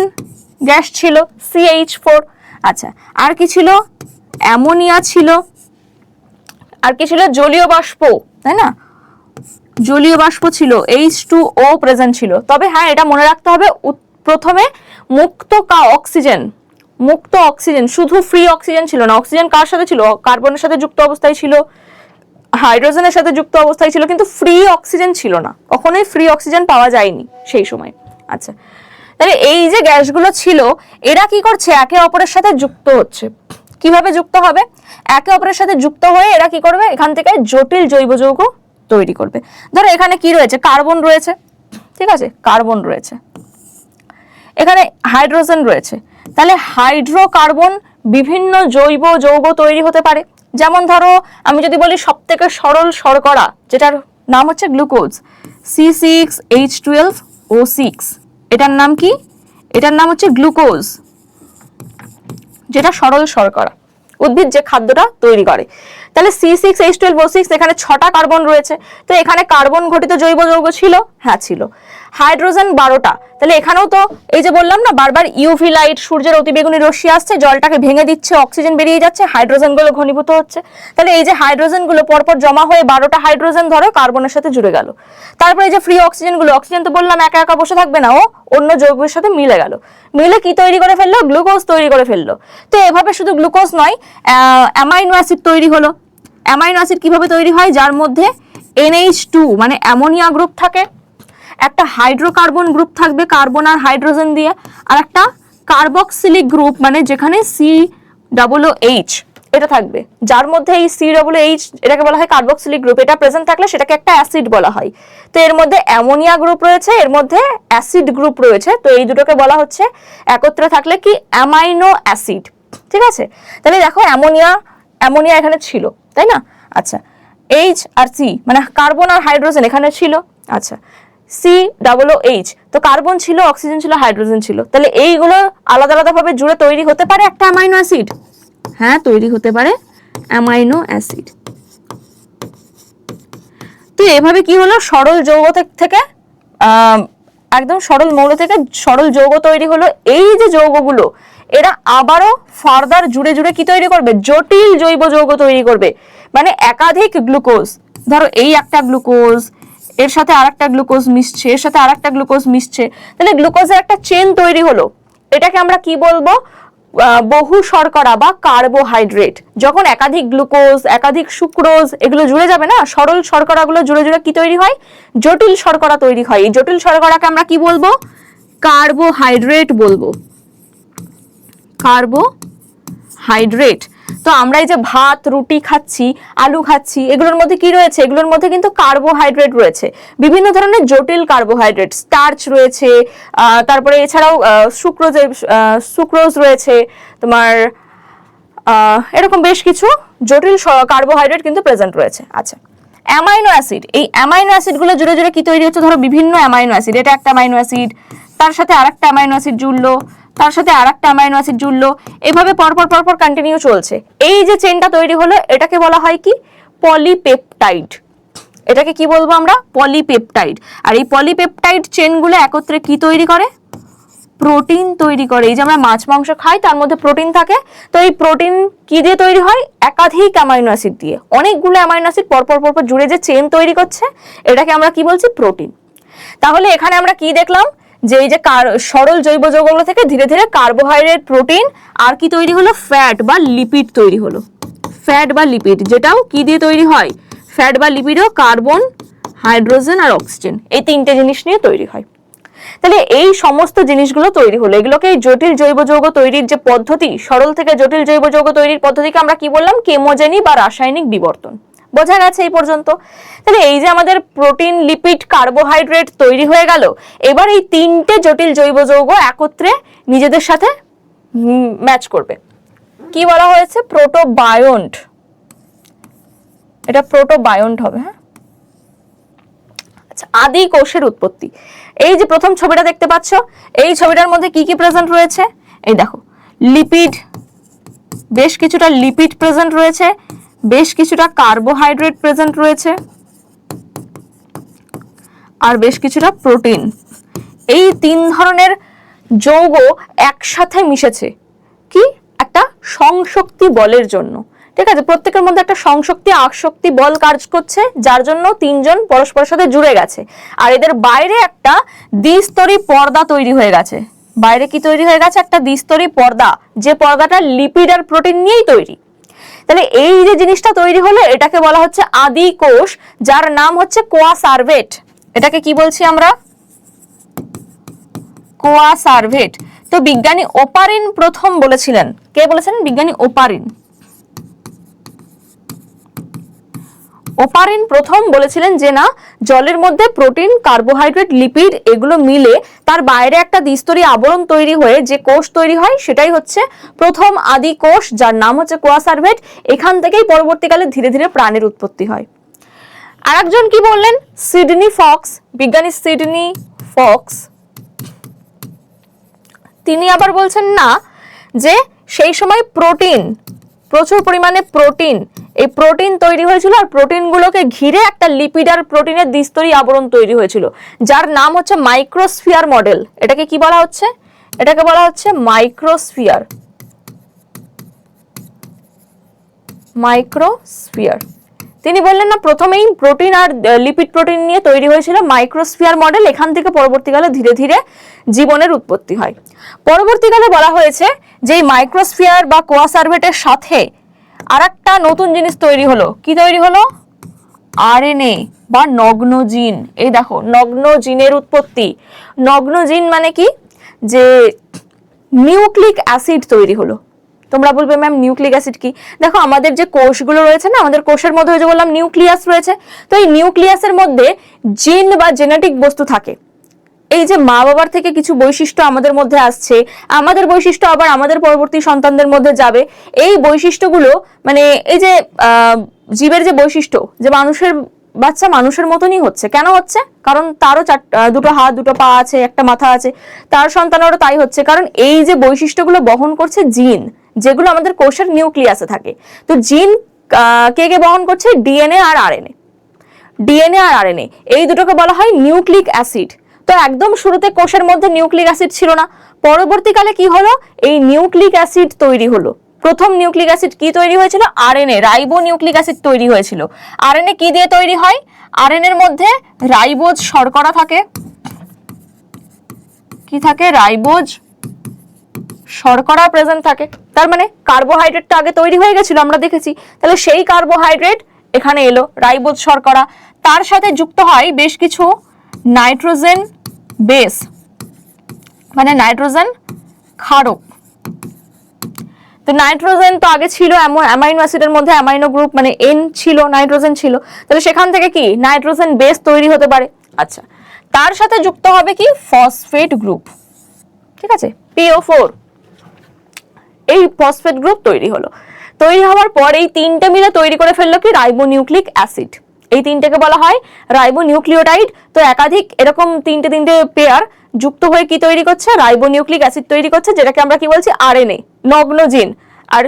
গ্যাস ছিল, CH4। আচ্ছা, আর কি ছিল? অ্যামোনিয়া ছিল, আর কি ছিল? জলীয় বাষ্প, তাই না? জলীয় বাষ্প ছিল, H2O প্রেজেন্ট ছিল। তবে হ্যাঁ, এটা মনে রাখতে হবে, প্রথমে মুক্ত অক্সিজেন, শুধু ফ্রি অক্সিজেন ছিল না। অক্সিজেন কার সাথে ছিল? কার্বনের সাথে যুক্ত অবস্থায় ছিল, হাইড্রোজেনের সাথে যুক্ত অবস্থায় ছিল, কিন্তু ফ্রি অক্সিজেন ছিল না। কখনোই ফ্রি অক্সিজেন পাওয়া যায়নি সেই সময়। আচ্ছা, তাহলে এই যে গ্যাসগুলো ছিল, এরা কি করছে? একে অপরের সাথে যুক্ত হচ্ছে। কিভাবে যুক্ত হবে? একে অপরের সাথে যুক্ত হয়ে এরা কি করবে? এখান থেকে জটিল জৈব যৌগ তৈরি করবে। ধরো এখানে কি রয়েছে? কার্বন রয়েছে, ঠিক আছে, কার্বন রয়েছে, এখানে হাইড্রোজেন রয়েছে। তাহলে হাইড্রোকার্বন বিভিন্ন জৈব যৌগ তৈরি হতে পারে। যেমন ধরো আমি যদি বলি সবথেকে সরল শর্করা, যেটার নাম হচ্ছে গ্লুকোজ, C6H12O6, এটার নাম কি? এটার নাম হচ্ছে গ্লুকোজ, যেটা সরল শর্করা, উদ্ভিদ যে খাদ্যটা তৈরি করে। তাহলে C6H12O6, এখানে 6টা কার্বন রয়েছে। তো এখানে কার্বন ঘটিত জৈব যৌগ ছিল, হ্যাঁ ছিল। হাইড্রোজেন 12টা। তাহলে এখানেও তো এই যে বললাম না বারবার, ইউভি লাইট, সূর্যের অতিবেগুনি রশ্মি আসছে, জলটাকে ভেঙে দিচ্ছে, অক্সিজেন বেরিয়ে যাচ্ছে, হাইড্রোজেন গুলো ঘনীভূত হচ্ছে। তাহলে এই যে হাইড্রোজেন গুলো পরপর জমা হয়ে 12টা হাইড্রোজেন ধরো কার্বনের সাথে জুড়ে গেল। তারপরে এই যে ফ্রি অক্সিজেন গুলো, অক্সিজেন তো বললাম একা একা বসে থাকবে না, ও অন্য যৌগের সাথে মিলে গেল, মিলে কি তৈরি করে ফেললো? গ্লুকোজ তৈরি করে ফেললো। তো এভাবে শুধু গ্লুকোজ নয়, অ্যামাইনো অ্যাসিড তৈরি হলো। অ্যামাইনো অ্যাসিড কিভাবে তৈরি হয়? যার মধ্যে NH2 মানে অ্যামোনিয়া গ্রুপ থাকে, একটা হাইড্রোকার্বন গ্রুপ থাকবে কার্বন আর হাইড্রোজেন দিয়ে, আর একটা কার্বক্সিলিক গ্রুপ মানে যেখানে COOH এটা থাকবে, যার মধ্যে এই COOH এটাকে বলা হয় কার্বক্সিলিক গ্রুপ। এটা প্রেজেন্ট থাকলে সেটাকে একটা অ্যাসিড বলা হয়। তো এর মধ্যে অ্যামোনিয়া গ্রুপ রয়েছে, এর মধ্যে অ্যাসিড গ্রুপ রয়েছে। তো এই দুটোকে বলা হচ্ছে একত্রে থাকলে কি? Amino acid. ঠিক আছে, তাহলে দেখো অ্যামোনিয়া এখানে ছিল, তাই না? আচ্ছা, H আর C মানে কার্বন আর হাইড্রোজেন এখানে ছিল। আচ্ছা, COOH, তো কার্বন ছিল, অক্সিজেন ছিল, হাইড্রোজেন ছিল। তাহলে এইগুলো আলাদা আলাদা ভাবে জুড়ে তৈরি হতে পারে একটা অ্যামাইনো অ্যাসিড। হ্যাঁ, তৈরি হতে পারে অ্যামাইনো অ্যাসিড। তো এভাবে কি হলো? সরল যৌগ থেকে একদম সরল মৌল থেকে সরল যৌগ তৈরি হলো। এই যে যৌগগুলো, এরা আবারও ফার্দার জুড়ে জুড়ে কি তৈরি করবে? জটিল জৈব যৌগ তৈরি করবে। মানে একাধিক গ্লুকোজ, ধরো এই একটা গ্লুকোজ, এর সাথে আরেকটা গ্লুকোজ মিশছে, এর সাথে আরেকটা গ্লুকোজ মিশছে, তাহলে গ্লুকোজের একটা চেন তৈরি হলো। এটাকে আমরা কি বলবো? বহু শর্করা বা কার্বোহাইড্রেট। যখন একাধিক গ্লুকোজ, একাধিক সুক্রোজ এগুলো জুড়ে যাবে না, সরল শর্করাগুলো জুড়ে জুড়ে কি তৈরি হয়? জটিল শর্করা তৈরি হয়। এই জটিল শর্করাকে আমরা কি বলবো? কার্বোহাইড্রেট বলবো। কার্বোহাইড্রেট। তো আমরা এই যে ভাত, রুটি খাচ্ছি, আলু খাচ্ছি, এগুলোর মধ্যে কি রয়েছে? এগুলোর মধ্যে কিন্তু কার্বোহাইড্রেট রয়েছে, বিভিন্ন ধরনের জটিল কার্বোহাইড্রেট, স্টার্চ রয়েছে, তারপরে এছাড়াও সুক্রোজ রয়েছে, তোমার এরকম বেশ কিছু জটিল কার্বোহাইড্রেট কিন্তু প্রেজেন্ট রয়েছে। আচ্ছা, অ্যামাইনো অ্যাসিড, এই অ্যামাইনো অ্যাসিডগুলো জুড়ে জুড়ে কি তৈরি হচ্ছে? ধরো বিভিন্ন অ্যামাইনো অ্যাসিড, এটা একটা অ্যামাইনো অ্যাসিড, তার সাথে আরেকটা অ্যামাইনো অ্যাসিড জুড়লো, তার সাথে আরেকটা অ্যামাইনো অ্যাসিড জুড়লো, এভাবে পরপর পরপর কন্টিনিউ চলছে। এই যে চেনটা তৈরি হলো এটাকে বলা হয় কি? পলিপেপটাইড। এটাকে কি বলবো আমরা? পলিপেপটাইড। আর এই পলিপেপটাইড চেনগুলো একত্রে কি তৈরি করে? প্রোটিন তৈরি করে। এই যে আমরা মাছ মাংস খাই তার মধ্যে প্রোটিন থাকে, তো এই প্রোটিন কি দিয়ে তৈরি হয়? একাধিক অ্যামাইনো অ্যাসিড দিয়ে। অনেকগুলো অ্যামাইনো অ্যাসিড পরপর পরপর জুড়ে যে চেন তৈরি করছে এটাকে আমরা কি বলছি? প্রোটিন। তাহলে এখানে আমরা কি দেখলাম? যে এই যে সরল জৈব যৌগগুলো থেকে ধীরে ধীরে কার্বোহাইড্রেট, প্রোটিন আর কি তৈরি হলো? ফ্যাট বা লিপিড তৈরি হলো। ফ্যাট বা লিপিড, যেটাও কি দিয়ে তৈরি হয়? ফ্যাট বা লিপিডও কার্বন, হাইড্রোজেন আর অক্সিজেন, এই তিনটে জিনিস নিয়ে তৈরি হয়। তাহলে এই সমস্ত জিনিসগুলো তৈরি হলো, এগুলোকে এই জটিল জৈব যৌগ তৈরির যে পদ্ধতি, সরল থেকে জটিল জৈব যৌগ তৈরির পদ্ধতিকে আমরা কি বললাম? কেমোজেনি বা রাসায়নিক বিবর্তন। বোঝা গেছে এই পর্যন্ত? তাহলে এই যে আমাদের প্রোটিন, লিপিড, কার্বোহাইড্রেট তৈরি হয়ে গেল, এবার এই তিনটে জটিল জৈব যৌগ একত্রে নিজেদের সাথে ম্যাচ করবে। কি বলা হয়েছে? প্রোটোবায়ন্ট। এটা প্রোটোবায়ন্ট হবে। হ্যাঁ, আচ্ছা, আদি কোষের উৎপত্তি। এই যে প্রথম ছবিটা দেখতে পাচ্ছ, এই ছবিটার মধ্যে কি কি প্রেজেন্ট রয়েছে? এই দেখো, লিপিড, বেশ কিছুটা লিপিড প্রেজেন্ট রয়েছে, বেশ কিছুটা কার্বোহাইড্রেট প্রেজেন্ট রয়েছে, আর বেশ কিছুটা প্রোটিন। এই তিন ধরনের যৌগ একসাথে মিশেছে কি? একটা সংশক্তি বলের জন্য। ঠিক আছে, প্রত্যেকের মধ্যে একটা সংশক্তি আসক্তি বল কাজ করছে, যার জন্য তিনজন পরস্পরের সাথে জুড়ে গেছে। আর এদের বাইরে একটা দ্বিস্তরী পর্দা তৈরি হয়ে গেছে। বাইরে কি তৈরি হয়ে গেছে? একটা দ্বিস্তরী পর্দা, যে পর্দাটা লিপিড আর প্রোটিন নিয়েই তৈরি। তাহলে এই যে জিনিসটা তৈরি হলো এটাকে বলা হচ্ছে আদি কোষ, যার নাম হচ্ছে কোয়াসার্ভেট। এটাকে কি বলছি আমরা? কোয়াসার্ভেট। তো বিজ্ঞানী ওপারিন প্রথম বলেছিলেন। কে বলেছেন? বিজ্ঞানী ওপারিন। ওপারিন প্রথম বলেছিলেন যে না, জলের মধ্যে প্রোটিন, কার্বোহাইড্রেট, লিপিড এগুলো মিলে তার বাইরে একটা দ্বিস্তরী আবরণ তৈরি হয়ে যে কোষ তৈরি হয় সেটাই হচ্ছে প্রথম আদি কোষ, যার নাম হচ্ছে কোয়াসার্ভেট। এখান থেকেই পরবর্তীকালে ধীরে ধীরে প্রাণের উৎপত্তি হয়। আরেকজন কি বললেন? সিডনি ফক্স, বিজ্ঞানী সিডনি ফক্স। তিনি আবার বলছেন না, যে সেই সময় প্রোটিন, প্রচুর পরিমাণে প্রোটিন, এই প্রোটিন তৈরি হয়েছিল আর প্রোটিনগুলোকে ঘিরে একটা লিপিড আর প্রোটিনের দ্বিস্তরী আবরণ তৈরি হয়েছিল, যার নাম হচ্ছে মাইক্রোস্ফিয়ার মডেল। এটাকে কি বলা হচ্ছে? এটাকে বলা হচ্ছে মাইক্রোস্ফিয়ার। মাইক্রোস্ফিয়ার। তিনি বললেন না, প্রথমেই প্রোটিন আর লিপিড প্রোটিন নিয়ে তৈরি হয়েছিল মাইক্রোস্ফিয়ার মডেল, এখান থেকে পরবর্তীকালে ধীরে ধীরে জীবনের উৎপত্তি হয়। পরবর্তীকালে বলা হয়েছে যে এই মাইক্রোস্ফিয়ার বা কোয়াসার্ভেটের সাথে আরেকটা নতুন জিনিস তৈরি হলো। কি তৈরি হলো? আরএনএ বা নগ্ন জিন। এই দেখো, নগ্ন জিনের উৎপত্তি। নগ্ন জিন মানে কি? যে নিউক্লিক অ্যাসিড তৈরি হলো। তোমরা বলবে ম্যাম নিউক্লিক অ্যাসিড কি? দেখো, আমাদের যে কোষগুলো রয়েছে না, আমাদের কোষের মধ্যে যে বললাম নিউক্লিয়াস রয়েছে, তো এই নিউক্লিয়াসের মধ্যে জিন বা জেনেটিক বস্তু থাকে। এই যে মা বাবার থেকে কিছু বৈশিষ্ট্য আমাদের মধ্যে আসছে, আমাদের বৈশিষ্ট্য আবার আমাদের পরবর্তী সন্তানদের মধ্যে যাবে। এই বৈশিষ্ট্যগুলো মানে এই যে জীবের যে বৈশিষ্ট্য, যে মানুষের বাচ্চা মানুষের মতনই হচ্ছে। কেন হচ্ছে? কারণ তারও দুটো হাত, দুটো পা আছে, একটা মাথা আছে, তার সন্তানেরও তাই হচ্ছে। কারণ এই যে বৈশিষ্ট্যগুলো বহন করছে জিন, যেগুলো আমাদের কোষের নিউক্লিয়াসে থাকে। তো জিন কে কে বহন করছে? ডিএনএ আর আরএনএ। ডিএনএ আর আরএনএ এই দুটোকে বলা হয় নিউক্লিক অ্যাসিড। তো একদম শুরুতে কোষের মধ্যে নিউক্লিক অ্যাসিড ছিল না, পরবর্তীকালে কি হলো, এই নিউক্লিক অ্যাসিড তৈরি হলো। প্রথম নিউক্লিক অ্যাসিড কি তৈরি হয়েছিল, আরএনএ, রাইবো নিউক্লিক অ্যাসিড তৈরি হয়েছিল। আরএনএ কি দিয়ে তৈরি হয়, আরএনএ এর মধ্যে রাইবোজ শর্করা থাকে, কি থাকে, রাইবোজ শর্করা প্রেজেন্ট থাকে। তার মানে কার্বোহাইড্রেটটা আগে তৈরি হয়ে গেছিল, আমরা দেখেছি, তাহলে সেই কার্বোহাইড্রেট এখানে এলো, রাইবোজ শর্করা। তার সাথে যুক্ত হয় বেশ কিছু নাইট্রোজেন বেস, মানে নাইট্রোজেন ক্ষারক। তো নাইট্রোজেন তো আগে ছিল অ্যামাইনো অ্যাসিডের মধ্যে, অ্যামাইনো গ্রুপ মানে এন ছিল, নাইট্রোজেন ছিল, তাহলে সেখান থেকে কি নাইট্রোজেন বেস তৈরি হতে পারে। আচ্ছা, তার সাথে যুক্ত হবে কি ফসফেট গ্রুপ, ঠিক আছে, PO4, এই ফসফেট গ্রুপ তৈরি হলো। তৈরি হওয়ার পর এই তিনটে মিলে তৈরি করে ফেললো কি রাইবোনিউক্লিক অ্যাসিড। এই তিনটেকে বলা হয় রাইবোনিউক্লিওটাইড। তো একাধিক এরকম তিনটে পেয়ার যুক্ত হয়ে কি তৈরি করছে, রাইবোনিউক্লিক অ্যাসিড তৈরি করছে, যেটাকে আমরা কি বলছি আরএনএ, নগ্ন জিন। আর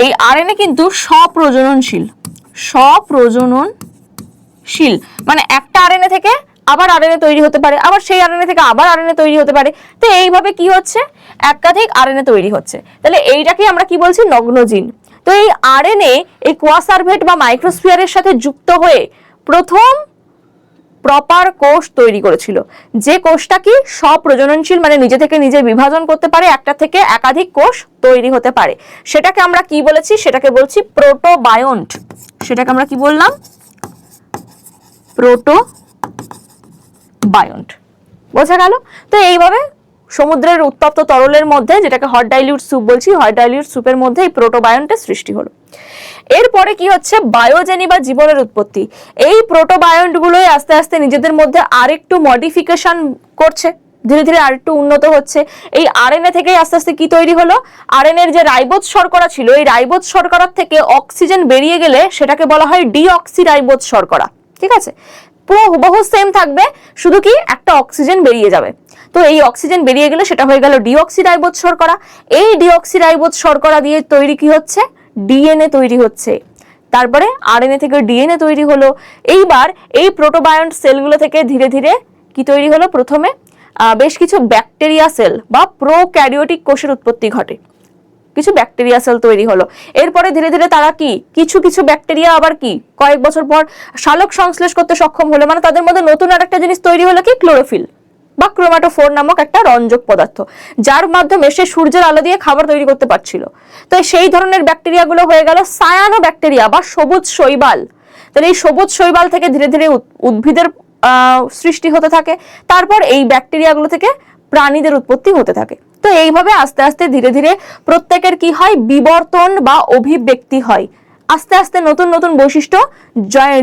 এই আরএনএ কিন্তু স্বপ্রজননশীল, মানে একটা আরএনএ থেকে আবার আরএনএ তৈরি হতে পারে, আবার সেই আরএনএ থেকে আবার আরএনএ তৈরি হতে পারে। তো এইভাবে কি হচ্ছে, একাধিক আরএনএ তৈরি হচ্ছে। তাহলে এইটাকে আমরা কি বলছি, নগ্ন জিন। তো এই আরএনএ এই কোয়াসার্ভেট বা মাইক্রোস্ফিয়ারের সাথে যুক্ত হয়ে প্রথম প্রপার কোষ তৈরি করেছিল, যে কোষটা কি স্বপ্রজননশীল, মানে নিজে থেকে নিজে বিভাজন করতে পারে, একটা থেকে একাধিক কোষ তৈরি হতে পারে। সেটাকে আমরা কি বলেছি, সেটাকে বলছি প্রোটোবায়ন্ট। সেটাকে আমরা কি বললাম, প্রোটোবায়ন্ট। বোঝা গেল? তো এইভাবে সমুদ্রের উত্তপ্ত তরলের মধ্যে, যেটাকে হট ডাইলিউট স্যুপ বলছি, হট ডাইলিউট স্যুপের মধ্যে এই প্রোটোবায়ন্টের সৃষ্টি হলো। এরপরে কি হচ্ছে, বায়োজেনি বা জীবনের উৎপত্তি। এই প্রোটোবায়ন্ট গুলোই আস্তে আস্তে নিজেদের মধ্যে আরেকটু মডিফিকেশন করছে, ধীরে ধীরে আরেকটু উন্নত হচ্ছে। এই আরএনএ থেকেই আস্তে আস্তে কি তৈরি হলো, আরএনএ এর যে রাইবোজ শর্করা ছিল, এই রাইবোজ শর্করার থেকে অক্সিজেন বেরিয়ে গেলে সেটাকে বলা হয় ডিঅক্সিরাইবোজ শর্করা, ঠিক আছে। পুরো হুবহু সেম থাকবে, শুধু কি একটা অক্সিজেন বেরিয়ে যাবে। তো এই অক্সিজেন বেরিয়ে গেলে সেটা হয়ে গেল ডিঅক্সিরাইবোজ শর্করা। এই ডিঅক্সিরাইবোজ শর্করা দিয়ে তৈরি কি হচ্ছে, ডিএনএ তৈরি হচ্ছে। তারপরে আরএনএ থেকে ডিএনএ তৈরি হলো। এইবার এই প্রোটোবায়ন্ট সেলগুলো থেকে ধীরে ধীরে কি তৈরি হলো, প্রথমে বেশ কিছু ব্যাকটেরিয়া সেল বা প্রোক্যারিওটিক কোষের উৎপত্তি ঘটে, কিছু ব্যাকটেরিয়া সেল তৈরি হলো। এরপরে ধীরে ধীরে তারা কি কিছু ব্যাকটেরিয়া আবার কি কয়েক বছর পর সালোক সংশ্লেষ করতে সক্ষম হলো, মানে তাদের মধ্যে নতুন আর একটা জিনিস তৈরি হলো কি ক্লোরোফিল বা ক্রোমাটোফোর নামক একটা রঞ্জক পদার্থ, যার মাধ্যমে সে সূর্যের আলো দিয়ে খাবার তৈরি করতে পারছিল। তো সেই ধরনের ব্যাকটেরিয়াগুলো হয়ে গেল সায়ানো ব্যাকটেরিয়া বা সবুজ শৈবাল। তাহলে এই সবুজ শৈবাল থেকে ধীরে ধীরে উদ্ভিদের সৃষ্টি হতে থাকে। তারপর এই ব্যাকটেরিয়াগুলো থেকে প্রাণীদের উৎপত্তি হতে থাকে। তো এইভাবে আস্তে আস্তে ধীরে ধীরে প্রত্যেকের কি হয়, বিবর্তন বা অভিব্যক্তি হয়। আস্তে আস্তে নতুন নতুন বৈশিষ্ট্য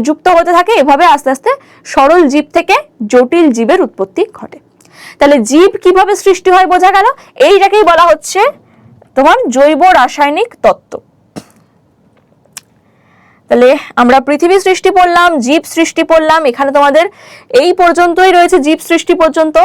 যুক্ত হতে থাকে। এভাবে আস্তে আস্তে সরল জীব থেকে জটিল জীবের উৎপত্তি ঘটে। তাহলে জীব কিভাবে সৃষ্টি হয় বোঝা গেল। এইটাকেই বলা হচ্ছে তোমার জৈব রাসায়নিক তত্ত্ব। তাহলে আমরা পৃথিবী সৃষ্টি পড়লাম, জীব সৃষ্টি পড়লাম, এখানে তোমাদের এই পর্যন্তই রয়েছে, জীব সৃষ্টি পর্যন্ত।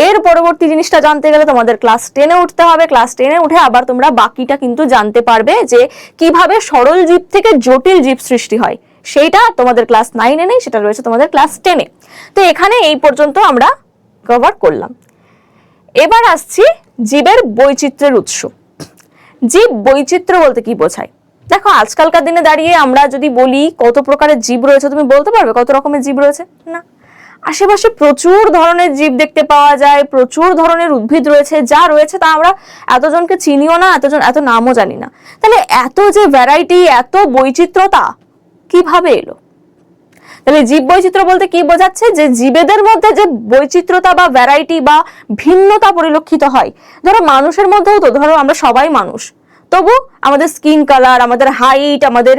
এর পরবর্তী জিনিসটা জানতে গেলে তোমাদের ক্লাস 10-এ উঠতে হবে। ক্লাস 10-এ উঠে আবার তোমরা বাকিটা কিন্তু জানতে পারবে যে কিভাবে সরল জীব থেকে জটিল জীব সৃষ্টি হয়। সেইটা তোমাদের ক্লাস 9-এ নেই, সেটা রয়েছে তোমাদের ক্লাস 10-এ। তো এখানে এই পর্যন্ত আমরা কভার করলাম। এবার আসছি জীবের বৈচিত্র্যের উৎস। জীব বৈচিত্র্য বলতে কি বোঝায়? দেখো, আজকালকার দিনে দাঁড়িয়ে আমরা যদি বলি কত প্রকারের জীব রয়েছে, তুমি বলতে পারবে কত রকমের জীব রয়েছে? না। আশেপাশে প্রচুর ধরনের জীব দেখতে পাওয়া যায়, প্রচুর ধরনের উদ্ভিদ রয়েছে, যা রয়েছে তা আমরা এতজনকে চিনিও না, এত নামও জানি না। তাহলে এত যে ভ্যারাইটি, এত বৈচিত্র্যতা কিভাবে এলো? তাহলে জীব বৈচিত্র্য বলতে কি বোঝাচ্ছে, যে জীবেদের মধ্যে যে বৈচিত্র্যতা বা ভ্যারাইটি বা ভিন্নতা পরিলক্ষিত হয়। ধরো মানুষের মধ্যেও তো, ধরো আমরা সবাই মানুষ, তবু আমাদের স্কিন কালার, আমাদের হাইট, আমাদের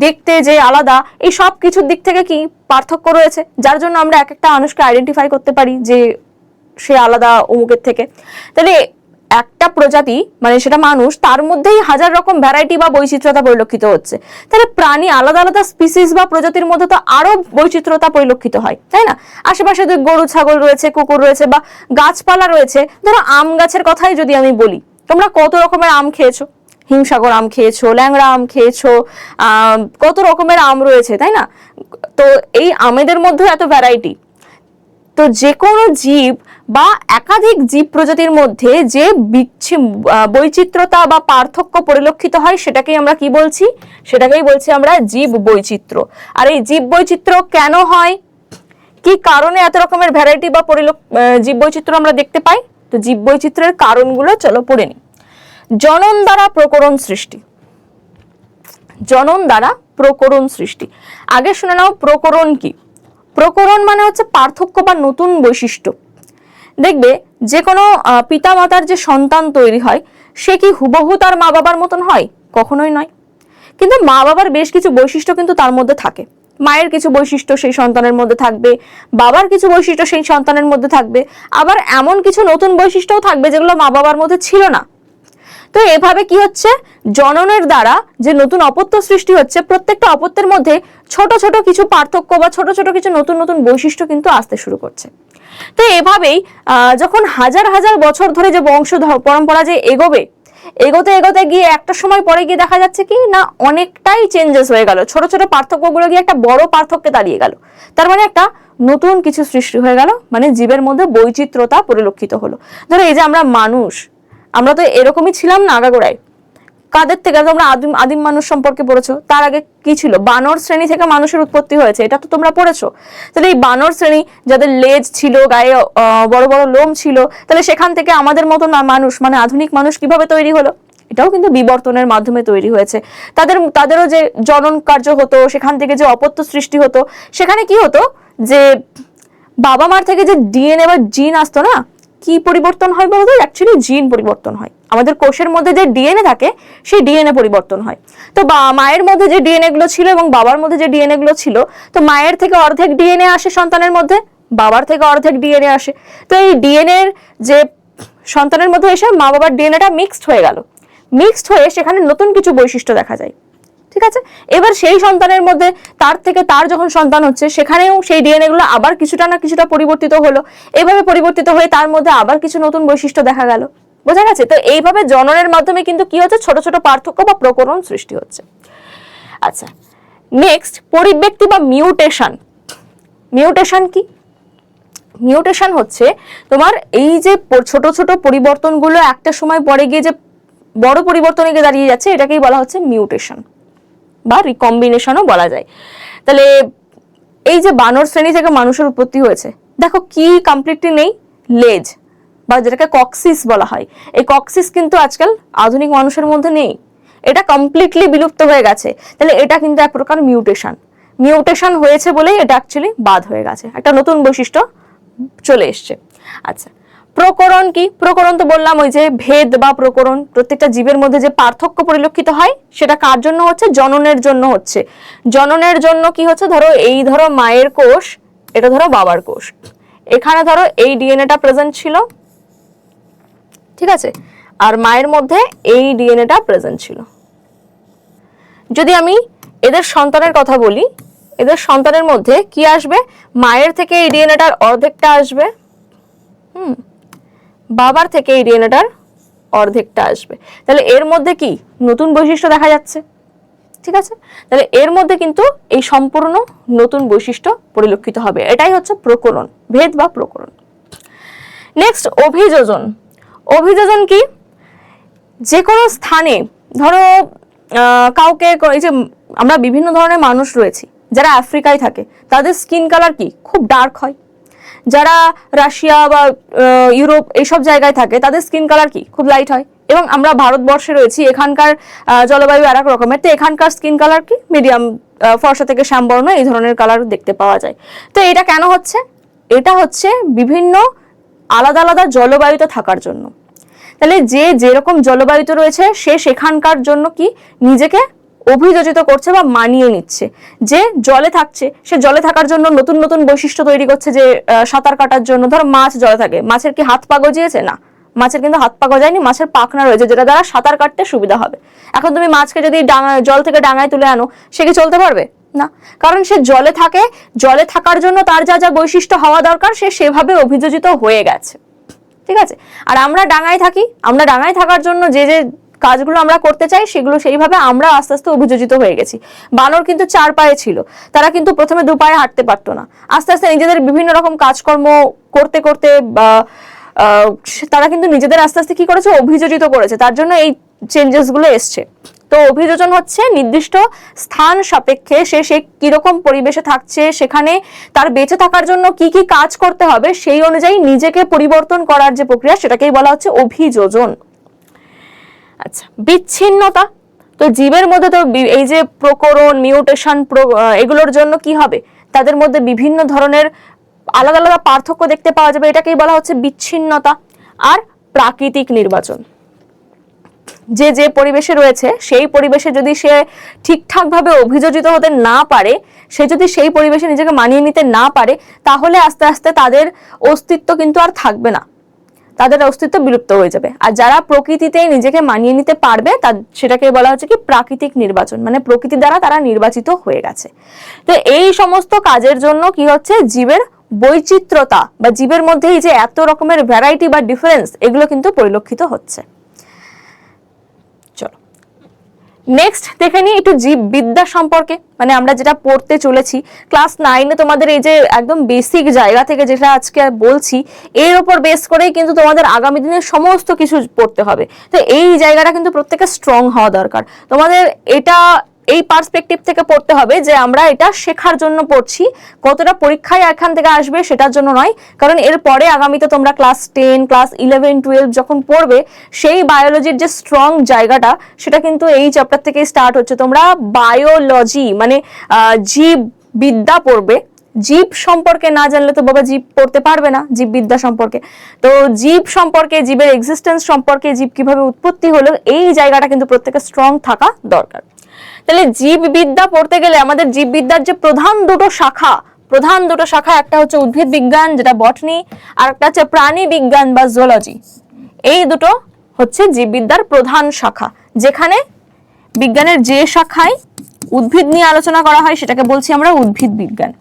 দেখতে যে আলাদা, এই সব কিছুর দিক থেকে কি পার্থক্য রয়েছে, যার জন্য আমরা এক একটা মানুষকে আইডেন্টিফাই করতে পারি যে সে আলাদা অমুকের থেকে। তাহলে একটা প্রজাতি, মানে সেটা মানুষ, তার মধ্যেই হাজার রকম ভ্যারাইটি বা বৈচিত্র্যতা পরিলক্ষিত হচ্ছে। তাহলে প্রাণী আলাদা আলাদা স্পিসিস বা প্রজাতির মধ্যে তো আরো বৈচিত্র্যতা পরিলক্ষিত হয়, তাই না? আশেপাশে গরু ছাগল রয়েছে, কুকুর রয়েছে, বা গাছপালা রয়েছে। ধরো আম গাছের কথাই যদি আমি বলি, তোমরা কত রকমের আম খেয়েছো? হিমসাগর আম খেয়েছো, ল্যাংড়া আম খেয়েছো, কত রকমের আম রয়েছে, তাই না? তো এই আমেদের মধ্যে এত ভ্যারাইটি। তো তো যে কোনো জীব বা একাধিক জীব প্রজাতির মধ্যে যে বৈচিত্র্যতা বা পার্থক্য পরিলক্ষিত হয় সেটাকেই আমরা কি বলছি? সেটাকেই বলছি আমরা জীব বৈচিত্র্য। আর এই জীব বৈচিত্র্য কেন হয়, কি কারণে এত রকমের ভ্যারাইটি বা জীব বৈচিত্র্য আমরা দেখতে পাই? তো জীব বৈচিত্র্যের কারণগুলো চলো পড়ে নিই। জনন দ্বারা প্রকরণ সৃষ্টি। জনন দ্বারা প্রকরণ সৃষ্টি। আগে শুনে নাও প্রকরণ কি। প্রকরণ মানে হচ্ছে পার্থক্য বা নতুন বৈশিষ্ট্য। দেখবে যে কোনো পিতা মাতার যে সন্তান তৈরি হয় সে কি হুবহু তার মা বাবার মতন হয়? কখনোই নয়। কিন্তু মা বাবার বেশ কিছু বৈশিষ্ট্য কিন্তু তার মধ্যে থাকে। মায়ের কিছু বৈশিষ্ট্য সেই সন্তানের মধ্যে থাকবে, বাবার কিছু বৈশিষ্ট্য সেই সন্তানের মধ্যে থাকবে, আবার এমন কিছু নতুন বৈশিষ্ট্যও থাকবে যেগুলো মা বাবার মধ্যে ছিল না। তো এভাবে কি হচ্ছে, জননের দ্বারা যে নতুন অপত্য সৃষ্টি হচ্ছে, প্রত্যেকটা অপত্যের মধ্যে ছোট ছোট কিছু পার্থক্য বা ছোট ছোট কিছু নতুন নতুন বৈশিষ্ট্য কিন্তু আসতে শুরু করছে। তো এভাবেই যখন হাজার হাজার বছর ধরে যে বংশ পরম্পরা যে এগোতে এগোতে গিয়ে একটা সময় পরে গিয়ে দেখা যাচ্ছে কি না, অনেকটাই চেঞ্জেস হয়ে গেল। ছোট ছোট পার্থক্যগুলো গিয়ে একটা বড় পার্থক্যে দাঁড়িয়ে গেল। তার মানে একটা নতুন কিছু সৃষ্টি হয়ে গেল, মানে জীবের মধ্যে বৈচিত্র্যতা পরিলক্ষিত হলো। ধরো এই যে আমরা মানুষ, আমরা তো এরকমই ছিলাম না আগাগোড়ায়। কাদের থেকে? তোমরা আদিম মানুষ সম্পর্কে পড়েছো। তার আগে কি ছিল? বানর শ্রেণী থেকে মানুষের উৎপত্তি হয়েছে, এটা তো তোমরা পড়েছো। তাহলে এই বানর শ্রেণী, যাদের লেজ ছিল, গায়ে বড় বড় লোম ছিল, তাহলে সেখান থেকে আমাদের মতো মানুষ মানে আধুনিক মানুষ কিভাবে তৈরি হলো? এটাও কিন্তু বিবর্তনের মাধ্যমে তৈরি হয়েছে। তাদেরও যে জনন কার্য হতো, সেখান থেকে যে অপত্য সৃষ্টি হতো, সেখানে কি হতো যে বাবা মার থেকে যে ডিএনএ বা জিন আসতো না, কি পরিবর্তন হয় বলতো? অ্যাকচুয়ালি জিন পরিবর্তন হয়। আমাদের কোষের মধ্যে যে ডিএনএ থাকে সেই ডিএনএ পরিবর্তন হয়। তো মায়ের মধ্যে যে ডিএনএ গুলো ছিল এবং বাবার মধ্যে যে ডিএনএ গুলো ছিল, তো মায়ের থেকে অর্ধেক ডিএনএ আসে সন্তানের মধ্যে, বাবার থেকে অর্ধেক ডিএনএ আসে। তো এই ডিএনএ যে সন্তানের মধ্যে এসে মা বাবার ডিএনএটা মিক্সড হয়ে গেল। মিক্সড হয়ে সেখানে নতুন কিছু বৈশিষ্ট্য দেখা যায়। ঠিক আছে, এবার সেই সন্তানের মধ্যে তার যখন সন্তান হচ্ছে, সেখানেও সেই ডিএনএ গুলো আবার কিছুটা না কিছুটা পরিবর্তিত হলো। এইভাবে পরিবর্তিত হয়ে তার মধ্যে আবার কিছু নতুন বৈশিষ্ট্য দেখা গেল। বোঝা গেছে? তো এইভাবে জননের মাধ্যমে কিন্তু কি হচ্ছে, ছোট ছোট পার্থক্য বা প্রকরণ সৃষ্টি হচ্ছে। আচ্ছা, নেক্সট পরিব্যক্তি বা মিউটেশন। মিউটেশন কি? মিউটেশন হচ্ছে তোমার এই যে ছোট ছোট পরিবর্তনগুলো একটা সময় পরে গিয়ে যে বড় পরিবর্তনে গিয়ে দাঁড়িয়ে যাচ্ছে, এটাকেই বলা হচ্ছে মিউটেশন বা রিকম্বিনেশনও বলা যায়। তাহলে এই যে বানর শ্রেণী থেকে মানুষের উৎপত্তি হয়েছে, দেখো কি কমপ্লিটলি নেই? লেজ বা যেটাকে কক্সিস বলা হয়, এই কক্সিস কিন্তু আজকাল আধুনিক মানুষের মধ্যে নেই, এটা কমপ্লিটলি বিলুপ্ত হয়ে গেছে। তাহলে এটা কিন্তু এক প্রকার মিউটেশন হয়েছে বলেই এটা অ্যাকচুয়ালি বাদ হয়ে গেছে, একটা নতুন বৈশিষ্ট্য চলে এসছে। আচ্ছা, প্রকরণ কি? প্রকরণ তো বললাম ওই যে ভেদ বা প্রকরণ, প্রত্যেকটা জীবের মধ্যে যে পার্থক্য পরিলক্ষিত হয় সেটা কার জন্য হচ্ছে? জননের জন্য হচ্ছে। জননের জন্য কি হচ্ছে, ধরো মায়ের কোষ, এটা ধরো বাবার কোষ, এখানে ধরো এই ডিএনএটা প্রেজেন্ট ছিল, ঠিক আছে, আর মায়ের মধ্যে এই ডিএনএটা প্রেজেন্ট ছিল। যদি আমি এদের সন্তানের কথা বলি, এদের সন্তানের মধ্যে কি আসবে? মায়ের থেকে এই ডিএনএটার অর্ধেকটা আসবে, বাবার থেকে এই ডিএনএটার অর্ধেকটা আসবে। তাহলে এর মধ্যে কি নতুন বৈশিষ্ট্য দেখা যাচ্ছে? ঠিক আছে, তাহলে এর মধ্যে কিন্তু এই সম্পূর্ণ নতুন বৈশিষ্ট্য পরিলক্ষিত হবে। এটাই হচ্ছে প্রকরণ, ভেদ বা প্রকরণ। নেক্সট অভিযোজন। অভিযোজন কি? যে কোনো স্থানে ধরো কাউকে, এই যে আমরা বিভিন্ন ধরনের মানুষ রয়েছি যারা আফ্রিকায় থাকে, তাদের স্কিন কালার কি? খুব ডার্ক হয়। যারা রাশিয়া বা ইউরোপ এইসব জায়গায় থাকে, তাদের স্কিন কালার কি? খুব লাইট হয়। এবং আমরা ভারতবর্ষে রয়েছি, এখানকার জলবায়ু আর এক রকমের, তো এখানকার স্কিন কালার কি? মিডিয়াম, ফর্সা থেকে শ্যামবর্ণ এই ধরনের কালার দেখতে পাওয়া যায়। তো এটা কেন হচ্ছে? এটা হচ্ছে বিভিন্ন আলাদা আলাদা জলবায়ুতে থাকার জন্য। তাহলে যে যেরকম জলবায়ুতে রয়েছে সে সেখানকার জন্য কি নিজেকে অভিযোজিত করছে বা মানিয়ে নিচ্ছে। যে জলে থাকছে সে জলে থাকার জন্য নতুন নতুন বৈশিষ্ট্য তৈরি করছে। যে সাঁতার কাটার জন্য, ধরো মাছ জলে থাকে, মাছের কি হাত পা গজিয়েছে? না, মাছের কিন্তু হাত পা গজায়নি, মাছের পাখনা রয়েছে যেটা দ্বারা সাঁতার কাটতে সুবিধা হবে। এখন তুমি মাছকে যদি জল থেকে ডাঙায় তুলে আনো, সে কি চলতে পারবে? না, কারণ সে জলে থাকে, জলে থাকার জন্য তার যা যা বৈশিষ্ট্য হওয়া দরকার সে সেভাবে অভিযোজিত হয়ে গেছে। ঠিক আছে, আর আমরা ডাঙায় থাকি, আমরা ডাঙায় থাকার জন্য যে যে কাজগুলো আমরা করতে চাই সেগুলো সেইভাবে আমরা আস্তে আস্তে অভিযোজিত হয়ে গেছি। বানর কিন্তু 4 পায়ে ছিল, তারা কিন্তু প্রথমে 2 পায়ে হাঁটতে পারতো না, আস্তে আস্তে নিজেদের বিভিন্ন রকম কাজকর্ম করতে করতে তারা কিন্তু নিজেদের আস্তে আস্তে কি করেছে, অভিযোজিত করেছে, তার জন্য এই চেঞ্জেস গুলো এসছে। তো অভিযোজন হচ্ছে নির্দিষ্ট স্থান সাপেক্ষে সে কিরকম পরিবেশে থাকছে, সেখানে তার বেঁচে থাকার জন্য কি কি কাজ করতে হবে সেই অনুযায়ী নিজেকে পরিবর্তন করার যে প্রক্রিয়া সেটাকেই বলা হচ্ছে অভিযোজন। আচ্ছা, বিচ্ছিন্নতা। তো জীবের মধ্যে তো এই যে প্রকরণ, মিউটেশন, এগুলোর জন্য কি হবে, তাদের মধ্যে বিভিন্ন ধরনের আলাদা আলাদা পার্থক্য দেখতে পাওয়া যাবে, এটাকেই বলা হচ্ছে বিচ্ছিন্নতা। আর প্রাকৃতিক নির্বাচন, যে যে পরিবেশে রয়েছে সেই পরিবেশে যদি সে ঠিকঠাক ভাবে অভিযোজিত হতে না পারে, সে যদি সেই পরিবেশে নিজেকে মানিয়ে নিতে না পারে, তাহলে আস্তে আস্তে তাদের অস্তিত্ব কিন্তু আর থাকবে না, তাদের অস্তিত্ব বিলুপ্ত হয়ে যাবে। আর যারা প্রকৃতিতে নিজেকে মানিয়ে নিতে পারবে সেটাকে বলা হচ্ছে কি প্রাকৃতিক নির্বাচন, মানে প্রকৃতি দ্বারা তারা নির্বাচিত হয়ে গেছে। তো এই সমস্ত কাজের জন্য কি হচ্ছে, জীবের বৈচিত্র্যতা বা জীবের মধ্যে এই যে এত রকমের ভ্যারাইটি বা ডিফারেন্স, এগুলো কিন্তু পরিলক্ষিত হচ্ছে। চলো নেক্সট দেখে নিই একটু জীববিদ্যা সম্পর্কে, মানে আমরা যেটা পড়তে চলেছি ক্লাস 9-এ, তোমাদের এই যে একদম বেসিক জায়গা থেকে যেটা আজকে বলছি, এর উপর বেস করেই কিন্তু তোমাদের আগামী দিনে সমস্ত কিছু পড়তে হবে। তো এই জায়গাটা কিন্তু প্রত্যেকে স্ট্রং হওয়া দরকার। তোমাদের এটা এই পার্সপেক্টিভ থেকে পড়তে হবে যে আমরা এটা শেখার জন্য পড়ছি, কতটা পরীক্ষায় এখান থেকে আসবে সেটার জন্য নয়। কারণ এর পরে আগামীতে তোমরা ক্লাস 10, ক্লাস 11, 12 যখন পড়বে, সেই বায়োলজির যে স্ট্রং জায়গাটা সেটা কিন্তু এই চ্যাপ্টার থেকে স্টার্ট হচ্ছে। তোমরা বায়োলজি মানে জীববিদ্যা পড়বে, জীব সম্পর্কে না জানলে তো বাবা জীব পড়তে পারবে না, জীববিদ্যা সম্পর্কে। তো জীব সম্পর্কে, জীবের এক্সিস্টেন্স সম্পর্কে, জীব কিভাবে উৎপত্তি হলো, এই জায়গাটা কিন্তু প্রত্যেকের স্ট্রং থাকা দরকার। তাহলে জীববিদ্যা পড়তে গেলে আমাদের জীববিদ্যার যে প্রধান দুটো শাখা, একটা হচ্ছে উদ্ভিদ বিজ্ঞান যেটা বটনি, আর একটা হচ্ছে প্রাণী বিজ্ঞান বা জুলজি। এই দুটো হচ্ছে জীববিদ্যার প্রধান শাখা, যেখানে বিজ্ঞানের যে শাখায় উদ্ভিদ নিয়ে আলোচনা করা হয় সেটাকে বলছি আমরা উদ্ভিদ বিজ্ঞান।